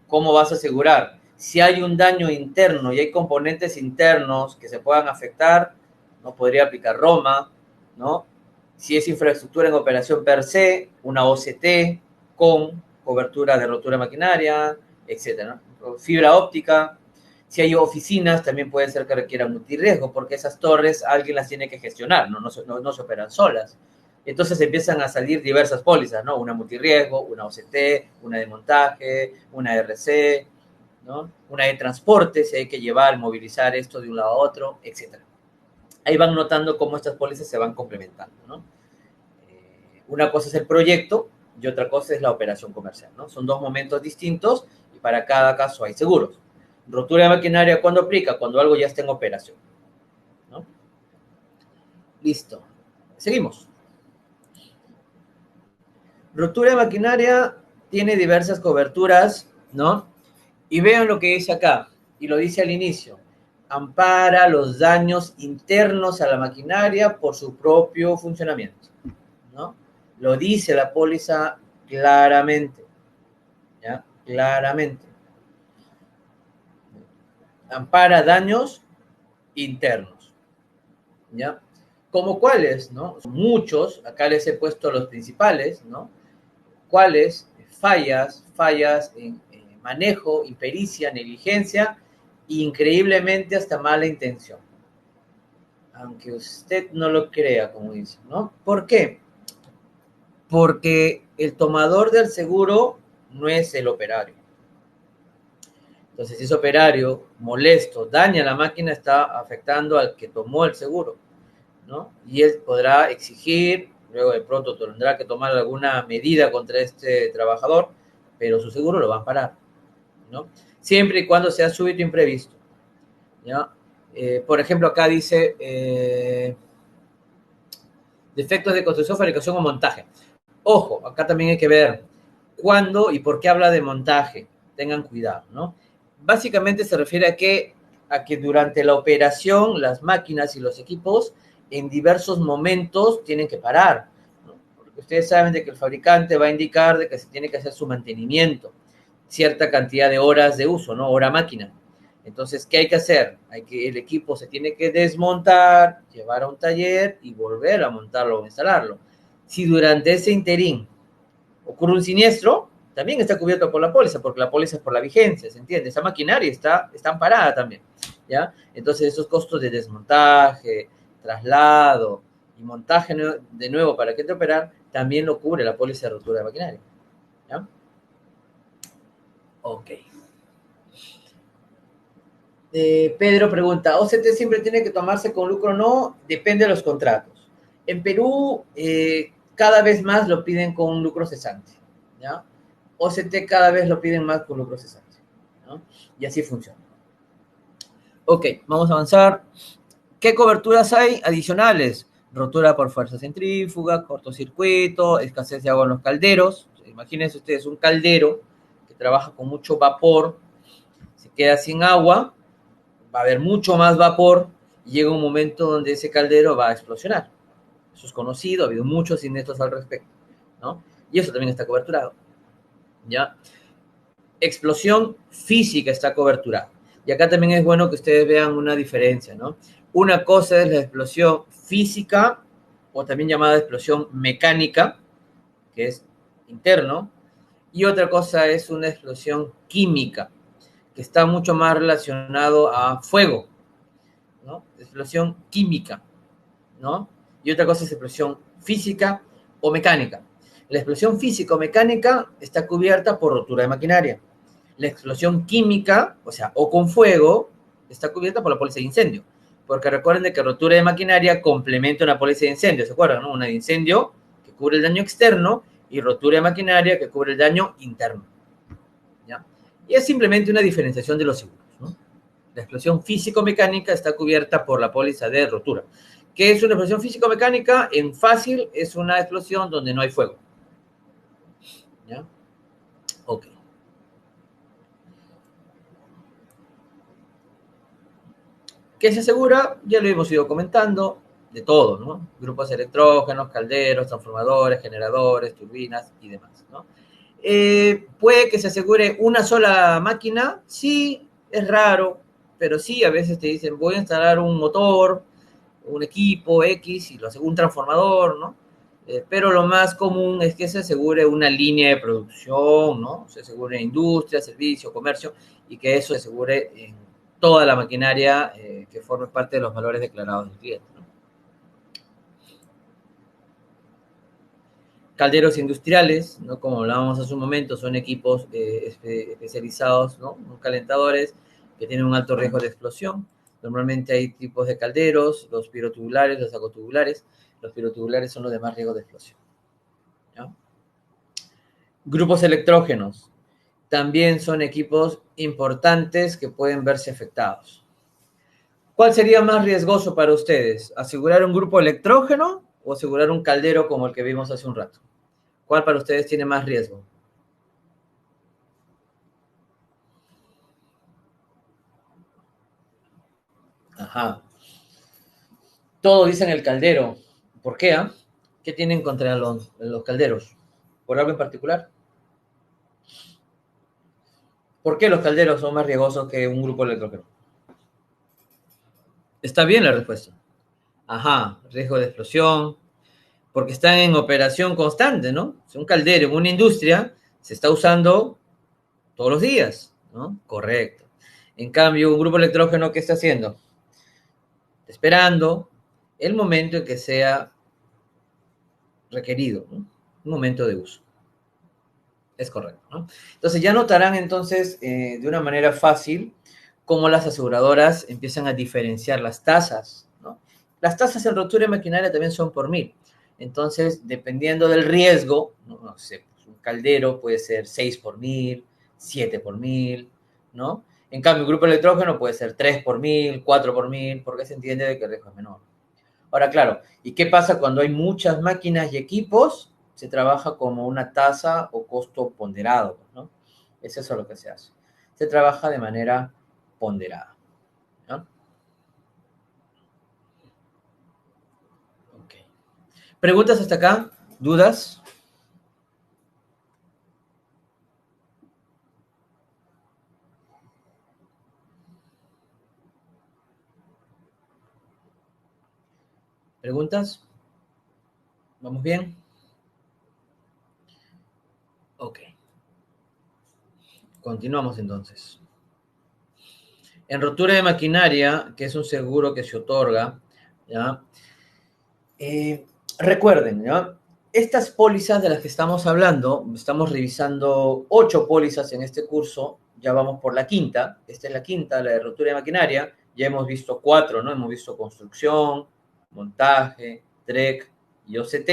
¿Cómo vas a asegurar? Si hay un daño interno y hay componentes internos que se puedan afectar, no podría aplicar Roma, ¿no? Si es infraestructura en operación per se, una OCT con cobertura de rotura maquinaria, etcétera, ¿no? Fibra óptica. Si hay oficinas, también puede ser que requieran multirriesgo, porque esas torres alguien las tiene que gestionar, no se operan solas. Entonces empiezan a salir diversas pólizas, ¿no? Una multirriesgo, una OCT, una de montaje, una RC, ¿no? Una de transporte, si hay que llevar, movilizar esto de un lado a otro, etc. Ahí van notando cómo estas pólizas se van complementando, ¿no? Una cosa es el proyecto y otra cosa es la operación comercial, ¿no? Son dos momentos distintos y para cada caso hay seguros. Rotura de maquinaria, ¿cuándo aplica? Cuando algo ya está en operación, ¿no? Listo. Seguimos. Rotura de maquinaria tiene diversas coberturas, ¿no? Y vean lo que dice acá, y lo dice al inicio. Ampara los daños internos a la maquinaria por su propio funcionamiento, ¿no? Lo dice la póliza claramente, ¿ya? Claramente. Ampara daños internos, ¿ya? ¿Como cuáles, no? Muchos, acá les he puesto los principales, ¿no? ¿Cuáles? Fallas en manejo, impericia, negligencia e increíblemente hasta mala intención. Aunque usted no lo crea, como dice, ¿no? ¿Por qué? Porque el tomador del seguro no es el operario. Entonces, si ese operario molesto daña la máquina, está afectando al que tomó el seguro, ¿no? Y él podrá exigir, luego de pronto tendrá que tomar alguna medida contra este trabajador, pero su seguro lo va a parar, ¿no? Siempre y cuando sea súbito e imprevisto, ¿ya? Por ejemplo, acá dice defectos de construcción, fabricación o montaje. Ojo, acá también hay que ver cuándo y por qué habla de montaje. Tengan cuidado, ¿no? Básicamente se refiere a que durante la operación las máquinas y los equipos en diversos momentos tienen que parar, ¿no? Porque ustedes saben de que el fabricante va a indicar de que se tiene que hacer su mantenimiento, cierta cantidad de horas de uso, ¿no? Hora máquina. Entonces, ¿qué hay que hacer? El equipo se tiene que desmontar, llevar a un taller y volver a montarlo o instalarlo. Si durante ese interín ocurre un siniestro, también está cubierto por la póliza, porque la póliza es por la vigencia, ¿se entiende? Esa maquinaria está amparada también, ¿ya? Entonces, esos costos de desmontaje, traslado y montaje de nuevo para que entre operar, también lo cubre la póliza de rotura de maquinaria, ¿ya? Ok. Pedro pregunta, ¿OCT siempre tiene que tomarse con lucro o no? Depende de los contratos. En Perú, cada vez más lo piden con un lucro cesante, ¿ya? OCT cada vez lo piden más con lucro cesante, ¿no? Y así funciona. Ok, vamos a avanzar. ¿Qué coberturas hay adicionales? Rotura por fuerza centrífuga, cortocircuito, escasez de agua en los calderos. Imagínense ustedes un caldero que trabaja con mucho vapor, se queda sin agua, va a haber mucho más vapor y llega un momento donde ese caldero va a explosionar. Eso es conocido, ha habido muchos siniestros al respecto, ¿no? Y eso también está coberturado, ¿ya? Explosión física está coberturada. Y acá también es bueno que ustedes vean una diferencia, ¿no? Una cosa es la explosión física, o también llamada explosión mecánica, que es interno, y otra cosa es una explosión química, que está mucho más relacionado a fuego, ¿no? Explosión química, ¿no? Y otra cosa es explosión física o mecánica. La explosión física o mecánica está cubierta por rotura de maquinaria. La explosión química, o sea, o con fuego, está cubierta por la póliza de incendio. Porque recuerden de que rotura de maquinaria complementa una póliza de incendio, ¿se acuerdan? ¿No? Una de incendio que cubre el daño externo y rotura de maquinaria que cubre el daño interno, ¿ya? Y es simplemente una diferenciación de los seguros, ¿no? La explosión físico-mecánica está cubierta por la póliza de rotura. ¿Qué es una explosión físico-mecánica? En fácil, es una explosión donde no hay fuego. ¿Ya? Ok. ¿Qué se asegura? Ya lo hemos ido comentando, de todo, ¿no? Grupos electrógenos, calderos, transformadores, generadores, turbinas y demás, ¿no? ¿Puede que se asegure una sola máquina? Sí, es raro, pero sí, a veces te dicen, voy a instalar un motor, un equipo X, y lo aseguro un transformador, ¿no? Pero lo más común es que se asegure una línea de producción, ¿no? Se asegure industria, servicio, comercio, y que eso se asegure en toda la maquinaria que forme parte de los valores declarados del cliente, ¿no? Calderos industriales, ¿no? Como hablábamos hace un momento, son equipos especializados, ¿no? Calentadores que tienen un alto riesgo de explosión. Normalmente hay tipos de calderos, los pirotubulares, los acotubulares. Los pirotubulares son los de más riesgo de explosión, ¿no? Grupos electrógenos también son equipos importantes que pueden verse afectados. ¿Cuál sería más riesgoso para ustedes? ¿Asegurar un grupo electrógeno o asegurar un caldero como el que vimos hace un rato? ¿Cuál para ustedes tiene más riesgo? Ajá. Todos dicen el caldero. ¿Por qué? ¿Qué tienen contra los calderos? ¿Por algo en particular? ¿Por qué los calderos son más riesgosos que un grupo electrógeno? Está bien la respuesta. Ajá, riesgo de explosión, porque están en operación constante, ¿no? Si un caldero en una industria se está usando todos los días, ¿no? Correcto. En cambio, un grupo electrógeno, ¿qué está haciendo? Esperando el momento en que sea requerido, ¿no? Un momento de uso. Es correcto, ¿no? Entonces ya notarán entonces de una manera fácil cómo las aseguradoras empiezan a diferenciar las tasas, ¿no? Las tasas en rotura de maquinaria también son por mil. Entonces, dependiendo del riesgo, no sé, pues un caldero puede ser 6 por mil, 7 por mil, ¿no? En cambio, un grupo electrógeno puede ser 3 por mil, 4 por mil, porque se entiende de que el riesgo es menor. Ahora, claro, ¿y qué pasa cuando hay muchas máquinas y equipos? Se trabaja como una tasa o costo ponderado, ¿no? Es eso lo que se hace. Se trabaja de manera ponderada, ¿no? Okay. ¿Preguntas hasta acá? ¿Dudas? ¿Preguntas? ¿Vamos bien? Ok. Continuamos entonces. En rotura de maquinaria, que es un seguro que se otorga, ¿ya? Recuerden, ¿ya? Estas pólizas de las que estamos hablando, estamos revisando 8 pólizas en este curso, ya vamos por la quinta, esta es la quinta, la de rotura de maquinaria, ya hemos visto 4, ¿no? Hemos visto construcción, montaje, TREC y OCT,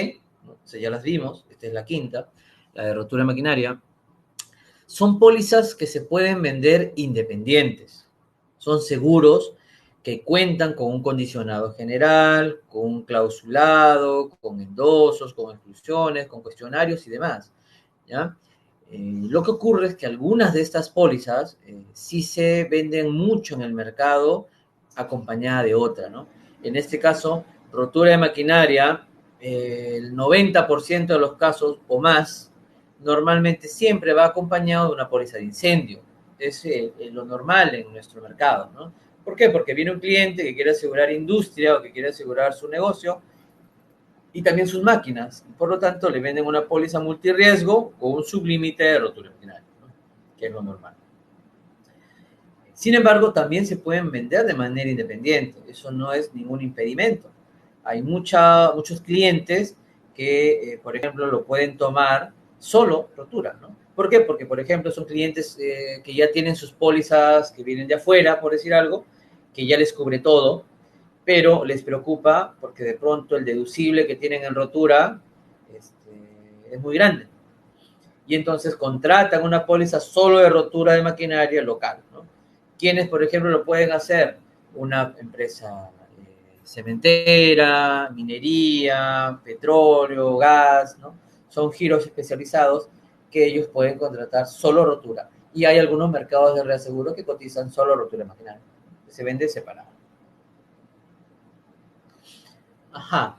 ¿no? O sea, ya las vimos, esta es la quinta, la de rotura de maquinaria. Son pólizas que se pueden vender independientes, son seguros que cuentan con un condicionado general, con un clausulado, con endosos, con exclusiones, con cuestionarios y demás, ¿ya? Lo que ocurre es que algunas de estas pólizas sí se venden mucho en el mercado acompañada de otra, ¿no? En este caso, rotura de maquinaria, el 90% de los casos o más, normalmente siempre va acompañado de una póliza de incendio. Es lo normal en nuestro mercado, ¿no? ¿Por qué? Porque viene un cliente que quiere asegurar industria o que quiere asegurar su negocio y también sus máquinas. Por lo tanto, le venden una póliza multirriesgo con un sublímite de rotura final, ¿no? Que es lo normal. Sin embargo, también se pueden vender de manera independiente. Eso no es ningún impedimento. Hay muchos clientes que, por ejemplo, lo pueden tomar solo rotura, ¿no? ¿Por qué? Porque, por ejemplo, son clientes que ya tienen sus pólizas que vienen de afuera, por decir algo, que ya les cubre todo, pero les preocupa porque de pronto el deducible que tienen en rotura es muy grande. Y entonces contratan una póliza solo de rotura de maquinaria local, ¿no? ¿Quiénes, por ejemplo, lo pueden hacer? Una empresa cementera, minería, petróleo, gas, ¿no? Son giros especializados que ellos pueden contratar solo rotura. Y hay algunos mercados de reaseguro que cotizan solo rotura marginal. Se vende separado. Ajá.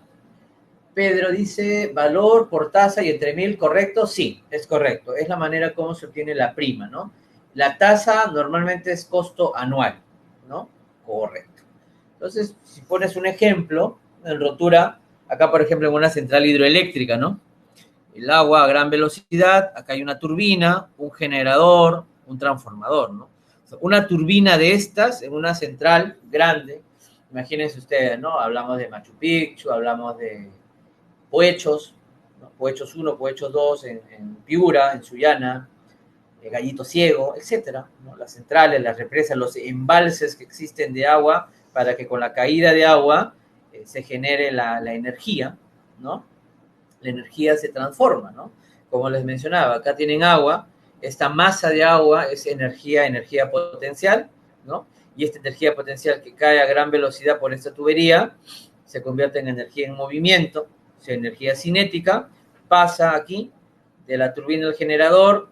Pedro dice, valor por tasa y entre 1000, ¿correcto? Sí, es correcto. Es la manera como se obtiene la prima, ¿no? La tasa normalmente es costo anual, ¿no? Correcto. Entonces, si pones un ejemplo en rotura, acá por ejemplo en una central hidroeléctrica, ¿no? El agua a gran velocidad, acá hay una turbina, un generador, un transformador, ¿no? O sea, una turbina de estas en una central grande, imagínense ustedes, ¿no? Hablamos de Machu Picchu, hablamos de Poechos, ¿no? Poechos 1, Poechos 2 en Piura, en Sullana, Gallito Ciego, etcétera, ¿no? Las centrales, las represas, los embalses que existen de agua para que con la caída de agua se genere la energía, ¿no? La energía se transforma, ¿no? Como les mencionaba, acá tienen agua, esta masa de agua es energía potencial, ¿no? Y esta energía potencial que cae a gran velocidad por esta tubería se convierte en energía en movimiento, o sea, energía cinética, pasa aquí de la turbina al generador,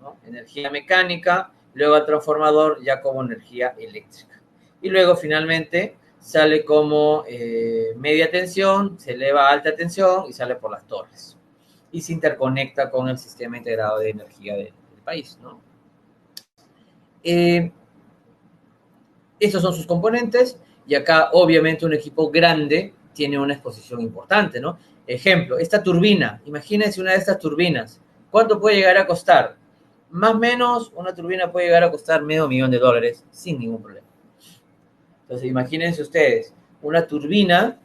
¿no? Energía mecánica, luego al transformador ya como energía eléctrica. Y luego finalmente sale como media tensión, se eleva a alta tensión y sale por las torres. Y se interconecta con el sistema integrado de energía del país, ¿no? Estos son sus componentes y acá obviamente un equipo grande tiene una exposición importante, ¿no? Ejemplo, esta turbina, imagínense una de estas turbinas, ¿cuánto puede llegar a costar? Más o menos una turbina puede llegar a costar $500,000 sin ningún problema. Entonces imagínense ustedes, una turbina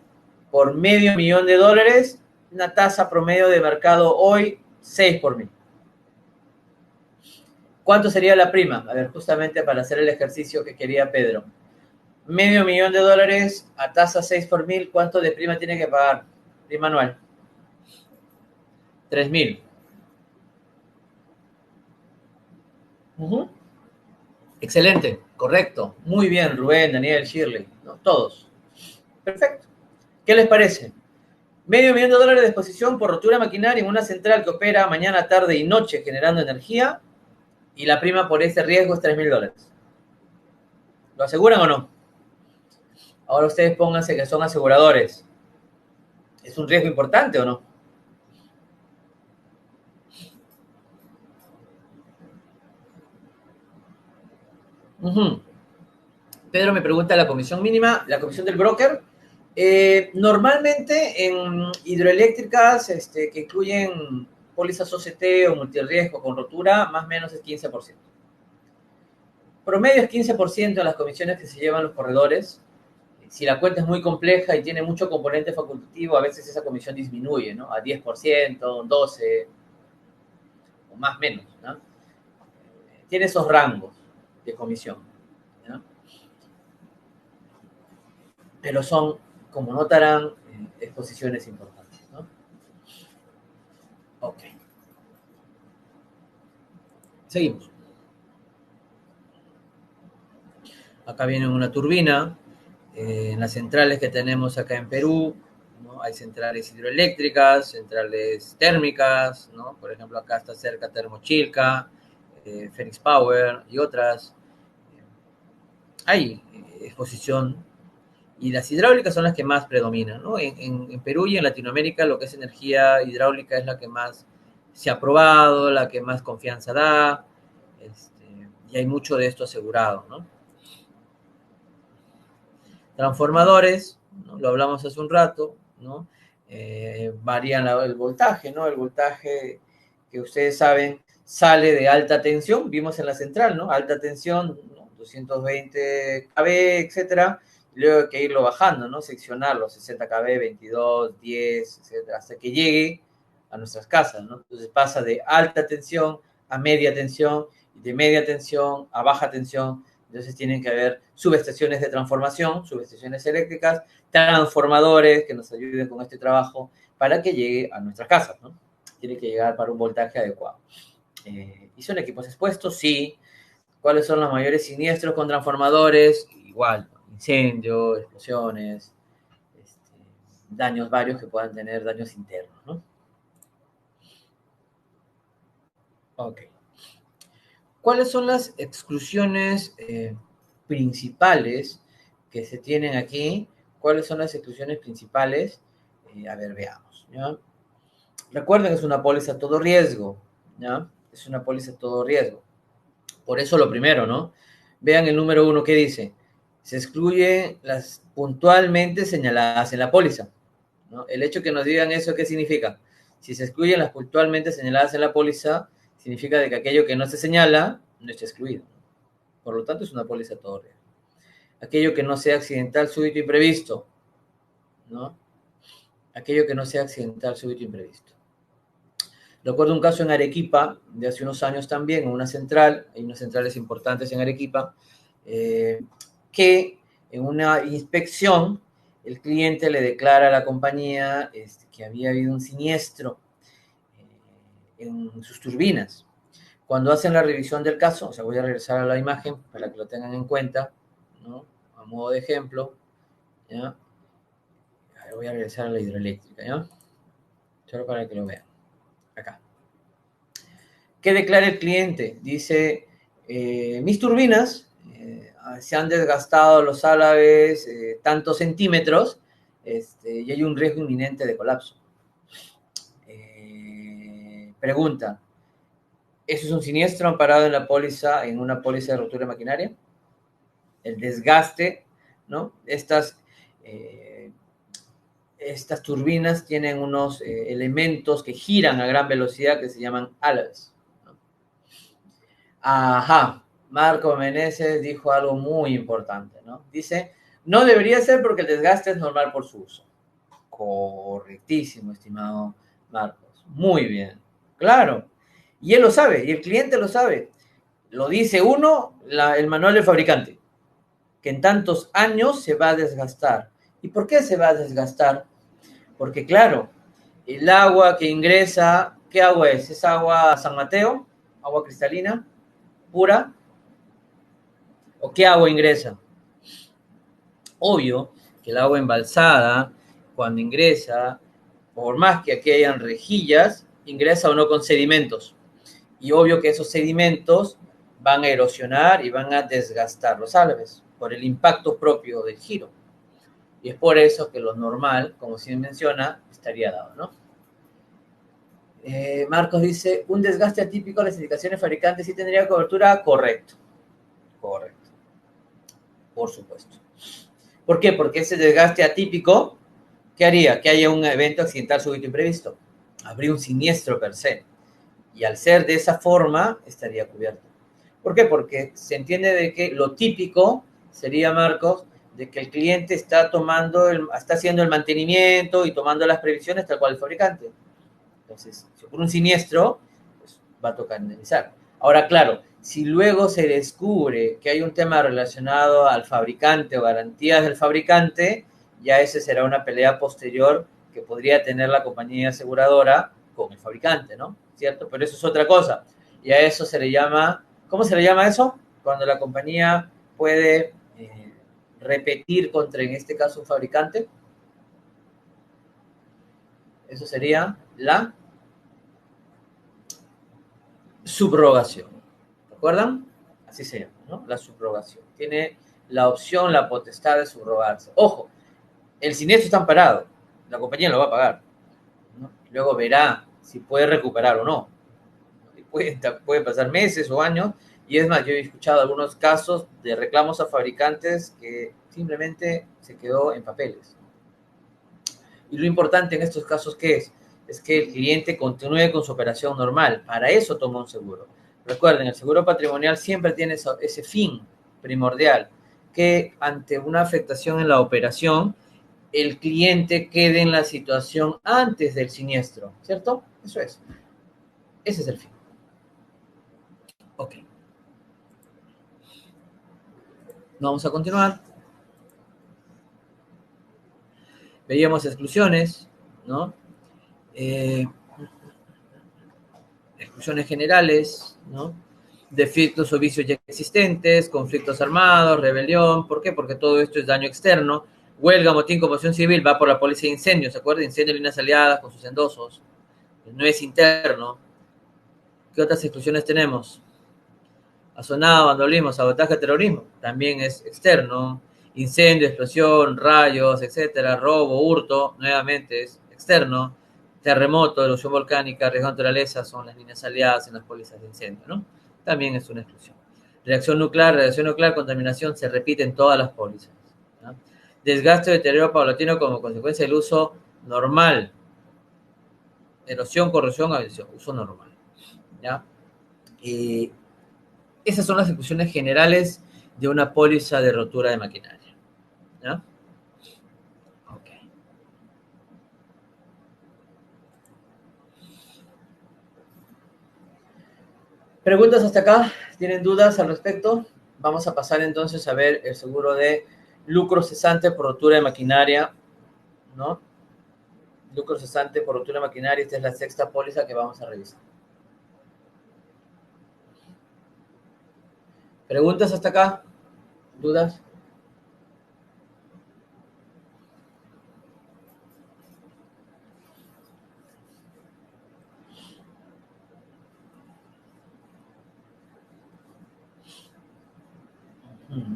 por $500,000, una tasa promedio de mercado hoy 6 por 1000. ¿Cuánto sería la prima? A ver, justamente para hacer el ejercicio que quería Pedro. $500,000 a tasa 6 por 1000, ¿cuánto de prima tiene que pagar? Prima anual. 3000. Excelente, correcto. Muy bien, Rubén, Daniel, Shirley, ¿no? Todos. Perfecto. ¿Qué les parece? $500,000 de exposición por rotura maquinaria en una central que opera mañana, tarde y noche generando energía y la prima por ese riesgo es $3,000. ¿Lo aseguran o no? Ahora ustedes pónganse que son aseguradores. ¿Es un riesgo importante o no? Pedro me pregunta la comisión mínima, la comisión del broker. Normalmente en hidroeléctricas que incluyen pólizas OCT o multirriesgo con rotura, más o menos es 15%. Promedio es 15% en las comisiones que se llevan los corredores. Si la cuenta es muy compleja y tiene mucho componente facultativo, a veces esa comisión disminuye, ¿no? A 10%, 12% o más menos, ¿no? Tiene esos rangos de comisión, ¿no? Pero son, como notarán, exposiciones importantes, ¿no? Ok. Seguimos. Acá viene una turbina. En las centrales que tenemos acá en Perú, ¿no? Hay centrales hidroeléctricas, centrales térmicas, ¿no? Por ejemplo, acá está cerca Termochilca, Phoenix Power y otras. Hay exposición y las hidráulicas son las que más predominan, ¿no? En Perú y en Latinoamérica lo que es energía hidráulica es la que más se ha probado, la que más confianza da, y hay mucho de esto asegurado, ¿no? Transformadores, ¿no? Lo hablamos hace un rato, ¿no? Varían el voltaje, ¿no? El voltaje que ustedes saben sale de alta tensión, vimos en la central, ¿no? Alta tensión, ¿no? 220 kV, etcétera, y luego hay que irlo bajando, ¿no? Seccionarlo, 60 kV, 22, 10, etcétera, hasta que llegue a nuestras casas, ¿no? Entonces pasa de alta tensión a media tensión, y de media tensión a baja tensión. Entonces tienen que haber subestaciones de transformación, subestaciones eléctricas, transformadores que nos ayuden con este trabajo para que llegue a nuestras casas, ¿no? Tiene que llegar para un voltaje adecuado. ¿Y son equipos expuestos? Sí. ¿Cuáles son los mayores siniestros con transformadores? Igual, incendios, explosiones, daños varios que puedan tener daños internos, ¿no? Ok. ¿Cuáles son las exclusiones principales que se tienen aquí? ¿Cuáles son las exclusiones principales? A ver, veamos, ¿ya? Recuerden que es una póliza todo riesgo, ¿ya? Es una póliza todo riesgo. Por eso lo primero, ¿no? Vean el número 1 que dice, se excluyen las puntualmente señaladas en la póliza, ¿no? El hecho que nos digan eso, ¿qué significa? Si se excluyen las puntualmente señaladas en la póliza, significa de que aquello que no se señala no está excluido. Por lo tanto, es una póliza todo riesgo. Aquello que no sea accidental, súbito, imprevisto, ¿no? Aquello que no sea accidental, súbito, imprevisto. Recuerdo un caso en Arequipa, de hace unos años también, en una central, hay unas centrales importantes en Arequipa, que en una inspección el cliente le declara a la compañía que había habido un siniestro en sus turbinas. Cuando hacen la revisión del caso, o sea, voy a regresar a la imagen para que lo tengan en cuenta, ¿no? A modo de ejemplo, ¿ya? Voy a regresar a la hidroeléctrica, ¿ya? Solo para que lo vean. Acá. ¿Qué declara el cliente? Dice, mis turbinas se han desgastado los álabes tantos centímetros y hay un riesgo inminente de colapso. Pregunta, ¿eso es un siniestro amparado en la póliza, en una póliza de rotura maquinaria? El desgaste, ¿no? Estas turbinas tienen unos elementos que giran a gran velocidad que se llaman álabes. Ajá, Marco Meneses dijo algo muy importante, ¿no? Dice, no debería ser porque el desgaste es normal por su uso. Correctísimo, estimado Marcos. Muy bien. Claro. Y él lo sabe, y el cliente lo sabe. Lo dice uno, el manual del fabricante, que en tantos años se va a desgastar. ¿Y por qué se va a desgastar? Porque claro, el agua que ingresa, ¿qué agua es? ¿Es agua San Mateo? ¿Agua cristalina? ¿Pura? ¿O qué agua ingresa? Obvio que el agua embalsada, cuando ingresa, por más que aquí hayan rejillas, ingresa o no con sedimentos. Y obvio que esos sedimentos van a erosionar y van a desgastar los álabes por el impacto propio del giro. Y es por eso que lo normal, como se menciona, estaría dado, ¿no? Marcos dice, un desgaste atípico, las indicaciones fabricantes sí tendría cobertura. Correcto. Correcto. Por supuesto. ¿Por qué? Porque ese desgaste atípico, ¿qué haría? Que haya un evento accidental súbito imprevisto. Habría un siniestro per se. Y al ser de esa forma, estaría cubierto. ¿Por qué? Porque se entiende de que lo típico sería, Marcos, de que el cliente está haciendo el mantenimiento y tomando las previsiones tal cual el fabricante. Entonces, si ocurre un siniestro, pues va a tocar indemnizar. Ahora, claro, si luego se descubre que hay un tema relacionado al fabricante o garantías del fabricante, ya ese será una pelea posterior que podría tener la compañía aseguradora con el fabricante, ¿no? ¿Cierto? Pero eso es otra cosa. Y a eso se le llama, ¿cómo se le llama eso? Cuando la compañía puede repetir contra, en este caso, un fabricante. Eso sería la subrogación. ¿Recuerdan? Así se llama, ¿no? La subrogación. Tiene la opción, la potestad de subrogarse. Ojo, el siniestro está amparado. La compañía lo va a pagar, ¿no? Luego verá si puede recuperar o no. Puede pasar meses o años. Y es más, yo he escuchado algunos casos de reclamos a fabricantes que simplemente se quedó en papeles. Y lo importante en estos casos, ¿qué es? Es que el cliente continúe con su operación normal. Para eso toma un seguro. Recuerden, el seguro patrimonial siempre tiene ese fin primordial, que ante una afectación en la operación, el cliente quede en la situación antes del siniestro, ¿cierto? Eso es. Ese es el fin. Ok. Vamos a continuar. Veíamos exclusiones, ¿no? Exclusiones generales, ¿no? defectos o vicios ya existentes, conflictos armados, rebelión. ¿Por qué? Porque todo esto es daño externo. Huelga, motín, conmoción civil, va por la policía de incendios, ¿se acuerdan? Incendio de líneas aliadas con sus endosos. No es interno. ¿Qué otras exclusiones tenemos? Asonado, vandalismo, sabotaje, terrorismo, también es externo. Incendio, explosión, rayos, etcétera, robo, hurto, nuevamente es externo. Terremoto, erupción volcánica, riesgo de naturaleza son las líneas aliadas en las pólizas de incendio, ¿no? También es una exclusión. Reacción nuclear, contaminación, se repite en todas las pólizas, ¿no? Desgaste o deterioro paulatino como consecuencia del uso normal. Erosión, corrosión, agresión, uso normal, ¿ya? Esas son las exclusiones generales de una póliza de rotura de maquinaria, ¿ya? Ok. ¿Preguntas hasta acá? ¿Tienen dudas al respecto? Vamos a pasar entonces a ver el seguro de lucro cesante por rotura de maquinaria, ¿no? Lucro cesante por rotura de maquinaria, esta es la sexta póliza que vamos a revisar. ¿Preguntas hasta acá? ¿Dudas?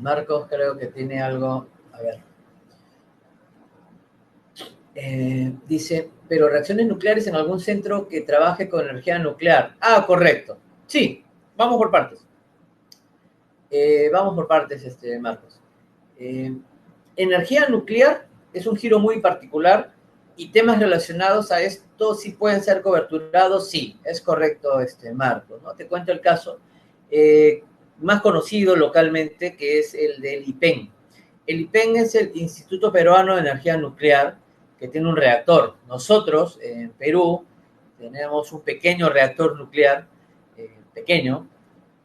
Marcos creo que tiene algo, a ver. Dice, pero reacciones nucleares en algún centro que trabaje con energía nuclear. Ah, correcto. Sí, vamos por partes. Marcos. Energía nuclear es un giro muy particular y temas relacionados a esto sí pueden ser coberturados, sí, es correcto, Marcos, ¿no? Te cuento el caso más conocido localmente, que es el del IPEN. El IPEN es el Instituto Peruano de Energía Nuclear, que tiene un reactor. Nosotros, en Perú, tenemos un pequeño reactor nuclear, pequeño,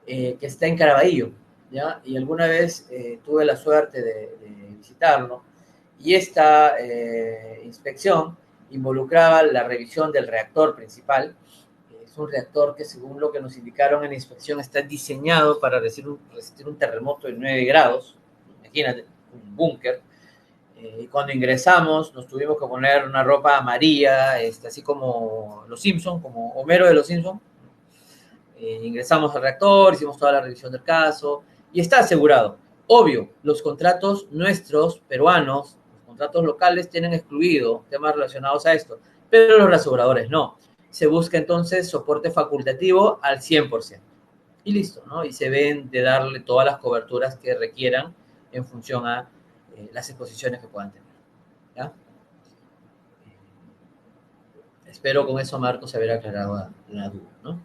que está en Caraballo, ¿ya? Y alguna vez tuve la suerte de visitarlo, y esta inspección involucraba la revisión del reactor principal. Es un reactor que, según lo que nos indicaron en la inspección, está diseñado para resistir un terremoto de 9 grados. Imagínate, un búnker. Y cuando ingresamos, nos tuvimos que poner una ropa amarilla, así como los Simpsons, como Homero de los Simpsons. Ingresamos al reactor, hicimos toda la revisión del caso y está asegurado. Obvio, los contratos nuestros, peruanos, los contratos locales tienen excluido temas relacionados a esto, pero los aseguradores no. Se busca entonces soporte facultativo al 100%. Y listo, ¿no? Y se ven de darle todas las coberturas que requieran en función a las exposiciones que puedan tener, ¿ya? Espero con eso, Marcos, haber aclarado la duda, ¿no?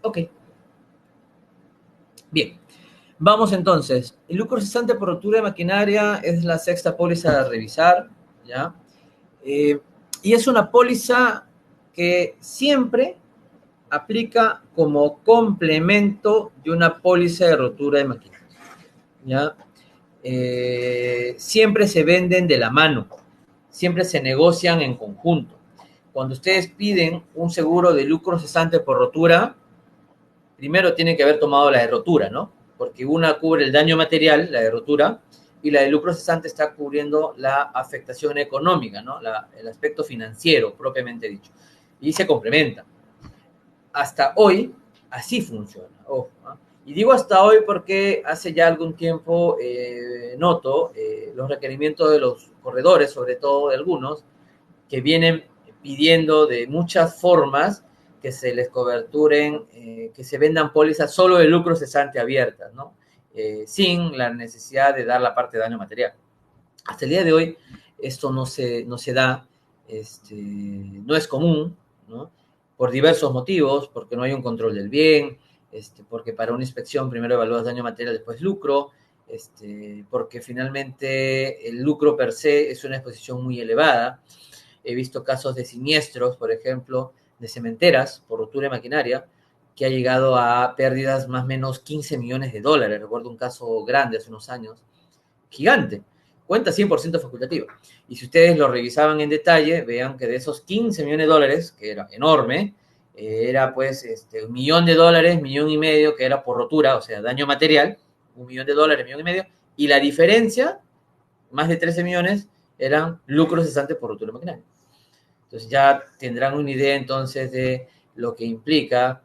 Ok. Bien. Vamos entonces. El lucro cesante por rotura de maquinaria es la sexta póliza a revisar, ¿ya? Y es una póliza que siempre aplica como complemento de una póliza de rotura de maquinaria, ¿ya? Siempre se venden de la mano, siempre se negocian en conjunto. Cuando ustedes piden un seguro de lucro cesante por rotura, primero tienen que haber tomado la de rotura, ¿no? Porque una cubre el daño material, la de rotura, y la de lucro cesante está cubriendo la afectación económica, ¿no? El aspecto financiero, propiamente dicho. Y se complementa. Hasta hoy, así funciona. Ojo, ¿no? Y digo hasta hoy porque hace ya algún tiempo noto los requerimientos de los corredores, sobre todo de algunos, que vienen pidiendo de muchas formas que se les coberturen, que se vendan pólizas solo de lucro cesante abiertas, ¿no? Sin la necesidad de dar la parte de daño material. Hasta el día de hoy esto no se da, no es común, ¿no? Por diversos motivos, porque no hay un control del bien, porque para una inspección primero evalúas daño material, después lucro, porque finalmente el lucro per se es una exposición muy elevada. He visto casos de siniestros, por ejemplo, de cementeras por rotura de maquinaria, que ha llegado a pérdidas más o menos 15 millones de dólares. Recuerdo un caso grande hace unos años, gigante, cuenta 100% facultativa. Y si ustedes lo revisaban en detalle, vean que de esos 15 millones de dólares, que era enorme, era pues $1.000.000, 1.500.000, que era por rotura, o sea, daño material, $1.000.000, 1.500.000, y la diferencia, más de 13 millones, eran lucros cesantes por rotura maquinaria. Entonces ya tendrán una idea entonces de lo que implica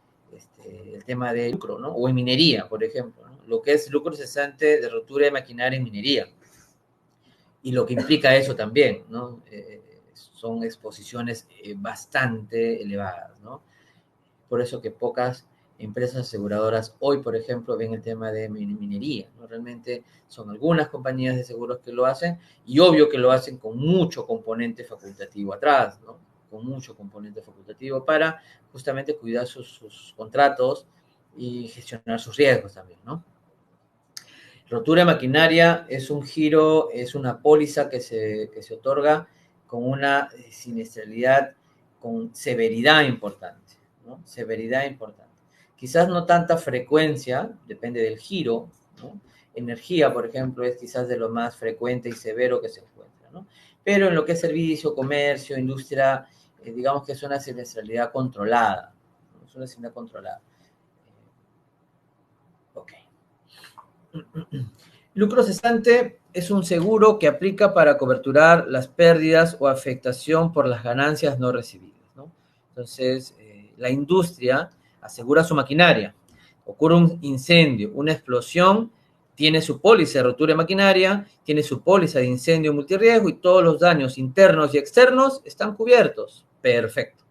el tema de lucro, ¿no? O en minería, por ejemplo, ¿no? Lo que es lucro cesante de rotura de maquinaria en minería. Y lo que implica eso también, ¿no? Son exposiciones bastante elevadas, ¿no? Por eso que pocas empresas aseguradoras hoy, por ejemplo, ven el tema de minería, ¿no? Realmente son algunas compañías de seguros que lo hacen, y obvio que lo hacen con mucho componente facultativo atrás, ¿no? Con mucho componente facultativo para justamente cuidar sus contratos y gestionar sus riesgos también, ¿no? Rotura de maquinaria es un giro, es una póliza que se otorga con una siniestralidad, con severidad importante, ¿no? Severidad importante. Quizás no tanta frecuencia, depende del giro, ¿no? Energía, por ejemplo, es quizás de lo más frecuente y severo que se encuentra, ¿no? Pero en lo que es servicio, comercio, industria, digamos que es una siniestralidad controlada, ¿no? Es una siniestralidad controlada. Ok. Lucro cesante es un seguro que aplica para coberturar las pérdidas o afectación por las ganancias no recibidas, ¿no? Entonces, la industria asegura su maquinaria. Ocurre un incendio, una explosión, tiene su póliza de rotura de maquinaria, tiene su póliza de incendio multirriesgo y todos los daños internos y externos están cubiertos. Perfecto.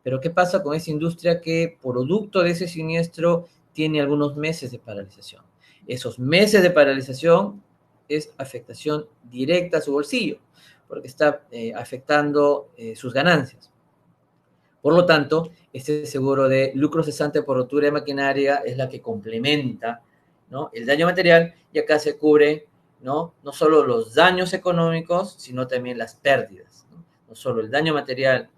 Pero ¿qué pasa con esa industria que, producto de ese siniestro, tiene algunos meses de paralización? Esos meses de paralización es afectación directa a su bolsillo, porque está afectando sus ganancias. Por lo tanto, este seguro de lucro cesante por rotura de maquinaria es la que complementa, ¿no?, el daño material, y acá se cubre, ¿no?, no solo los daños económicos, sino también las pérdidas, ¿no? No solo el daño material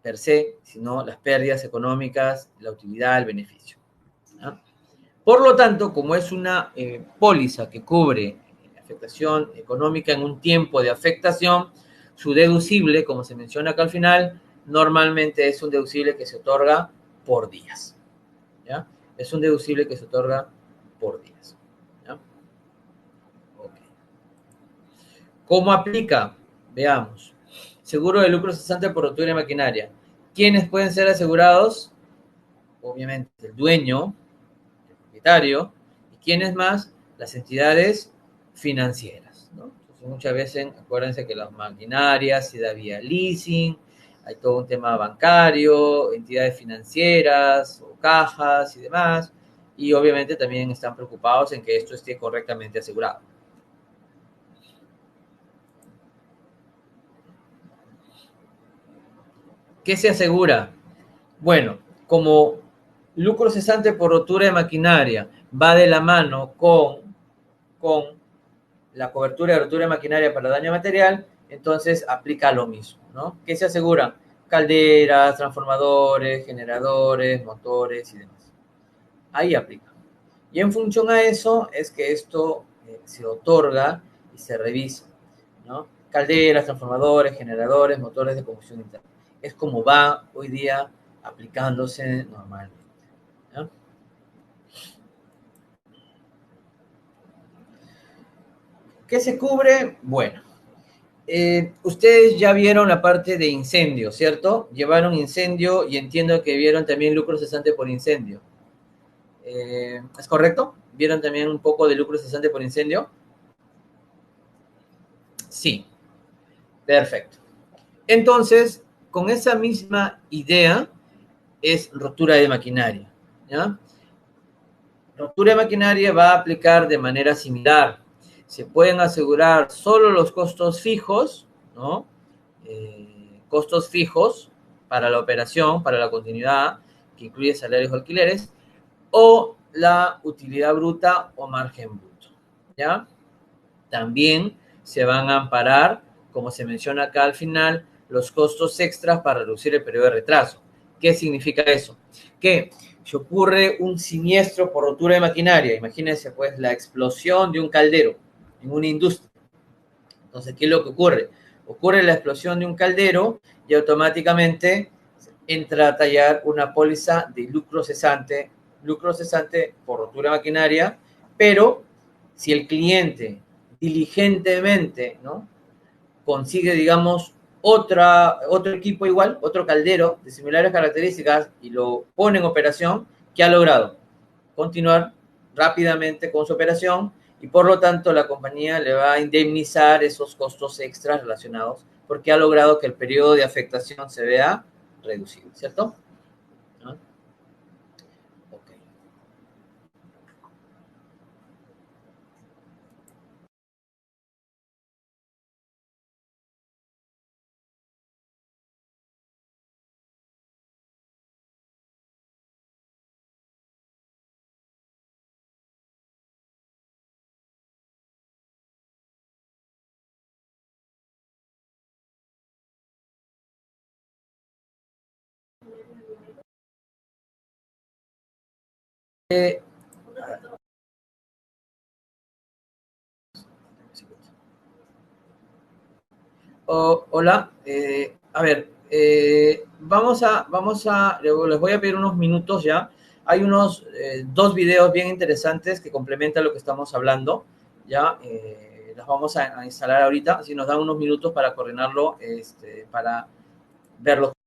per se, sino las pérdidas económicas, la utilidad, el beneficio, ¿no? Por lo tanto, como es una póliza que cubre afectación económica en un tiempo de afectación, su deducible, como se menciona acá al final, normalmente es un deducible que se otorga por días, ¿ya? Es un deducible que se otorga por días, ¿ya? Okay. ¿Cómo aplica? Veamos. Seguro de lucro cesante por rotura de maquinaria. ¿Quiénes pueden ser asegurados? Obviamente el dueño, el propietario, y quiénes más, las entidades financieras, ¿no? Entonces, muchas veces, acuérdense que las maquinarias se da vía leasing, hay todo un tema bancario, entidades financieras o cajas y demás, y obviamente también están preocupados en que esto esté correctamente asegurado. ¿Qué se asegura? Bueno, como lucro cesante por rotura de maquinaria va de la mano con la cobertura de rotura de maquinaria para daño material, entonces aplica lo mismo, ¿no? ¿Qué se asegura? Calderas, transformadores, generadores, motores y demás. Ahí aplica. Y en función a eso es que esto se otorga y se revisa, ¿no? Calderas, transformadores, generadores, motores de combustión interna. Es como va hoy día aplicándose normalmente, ¿no? ¿Qué se cubre? Bueno, ustedes ya vieron la parte de incendio, ¿cierto? Llevaron incendio y entiendo que vieron también lucro cesante por incendio. ¿Es correcto? ¿Vieron también un poco de lucro cesante por incendio? Sí, perfecto. Entonces, con esa misma idea es rotura de maquinaria, ¿ya? Rotura de maquinaria va a aplicar de manera similar. Se pueden asegurar solo los costos fijos, ¿no? Costos fijos para la operación, para la continuidad, que incluye salarios o alquileres, o la utilidad bruta o margen bruto, ¿ya? También se van a amparar, como se menciona acá al final, los costos extras para reducir el periodo de retraso. ¿Qué significa eso? Que si ocurre un siniestro por rotura de maquinaria, imagínense pues la explosión de un caldero en una industria. Entonces, ¿qué es lo que ocurre? Ocurre la explosión de un caldero y automáticamente entra a tallar una póliza de lucro cesante por rotura de maquinaria, pero si el cliente diligentemente, ¿no?, consigue, digamos, otro equipo igual, otro caldero de similares características y lo pone en operación, ¿qué ha logrado? Continuar rápidamente con su operación y por lo tanto la compañía le va a indemnizar esos costos extras relacionados porque ha logrado que el periodo de afectación se vea reducido, ¿cierto? ¿No? Ok. Eh, hola, a ver, les voy a pedir unos minutos ya. Hay unos dos videos bien interesantes que complementan lo que estamos hablando. Ya, las vamos a instalar ahorita, así nos dan unos minutos para coordinarlo, para verlos.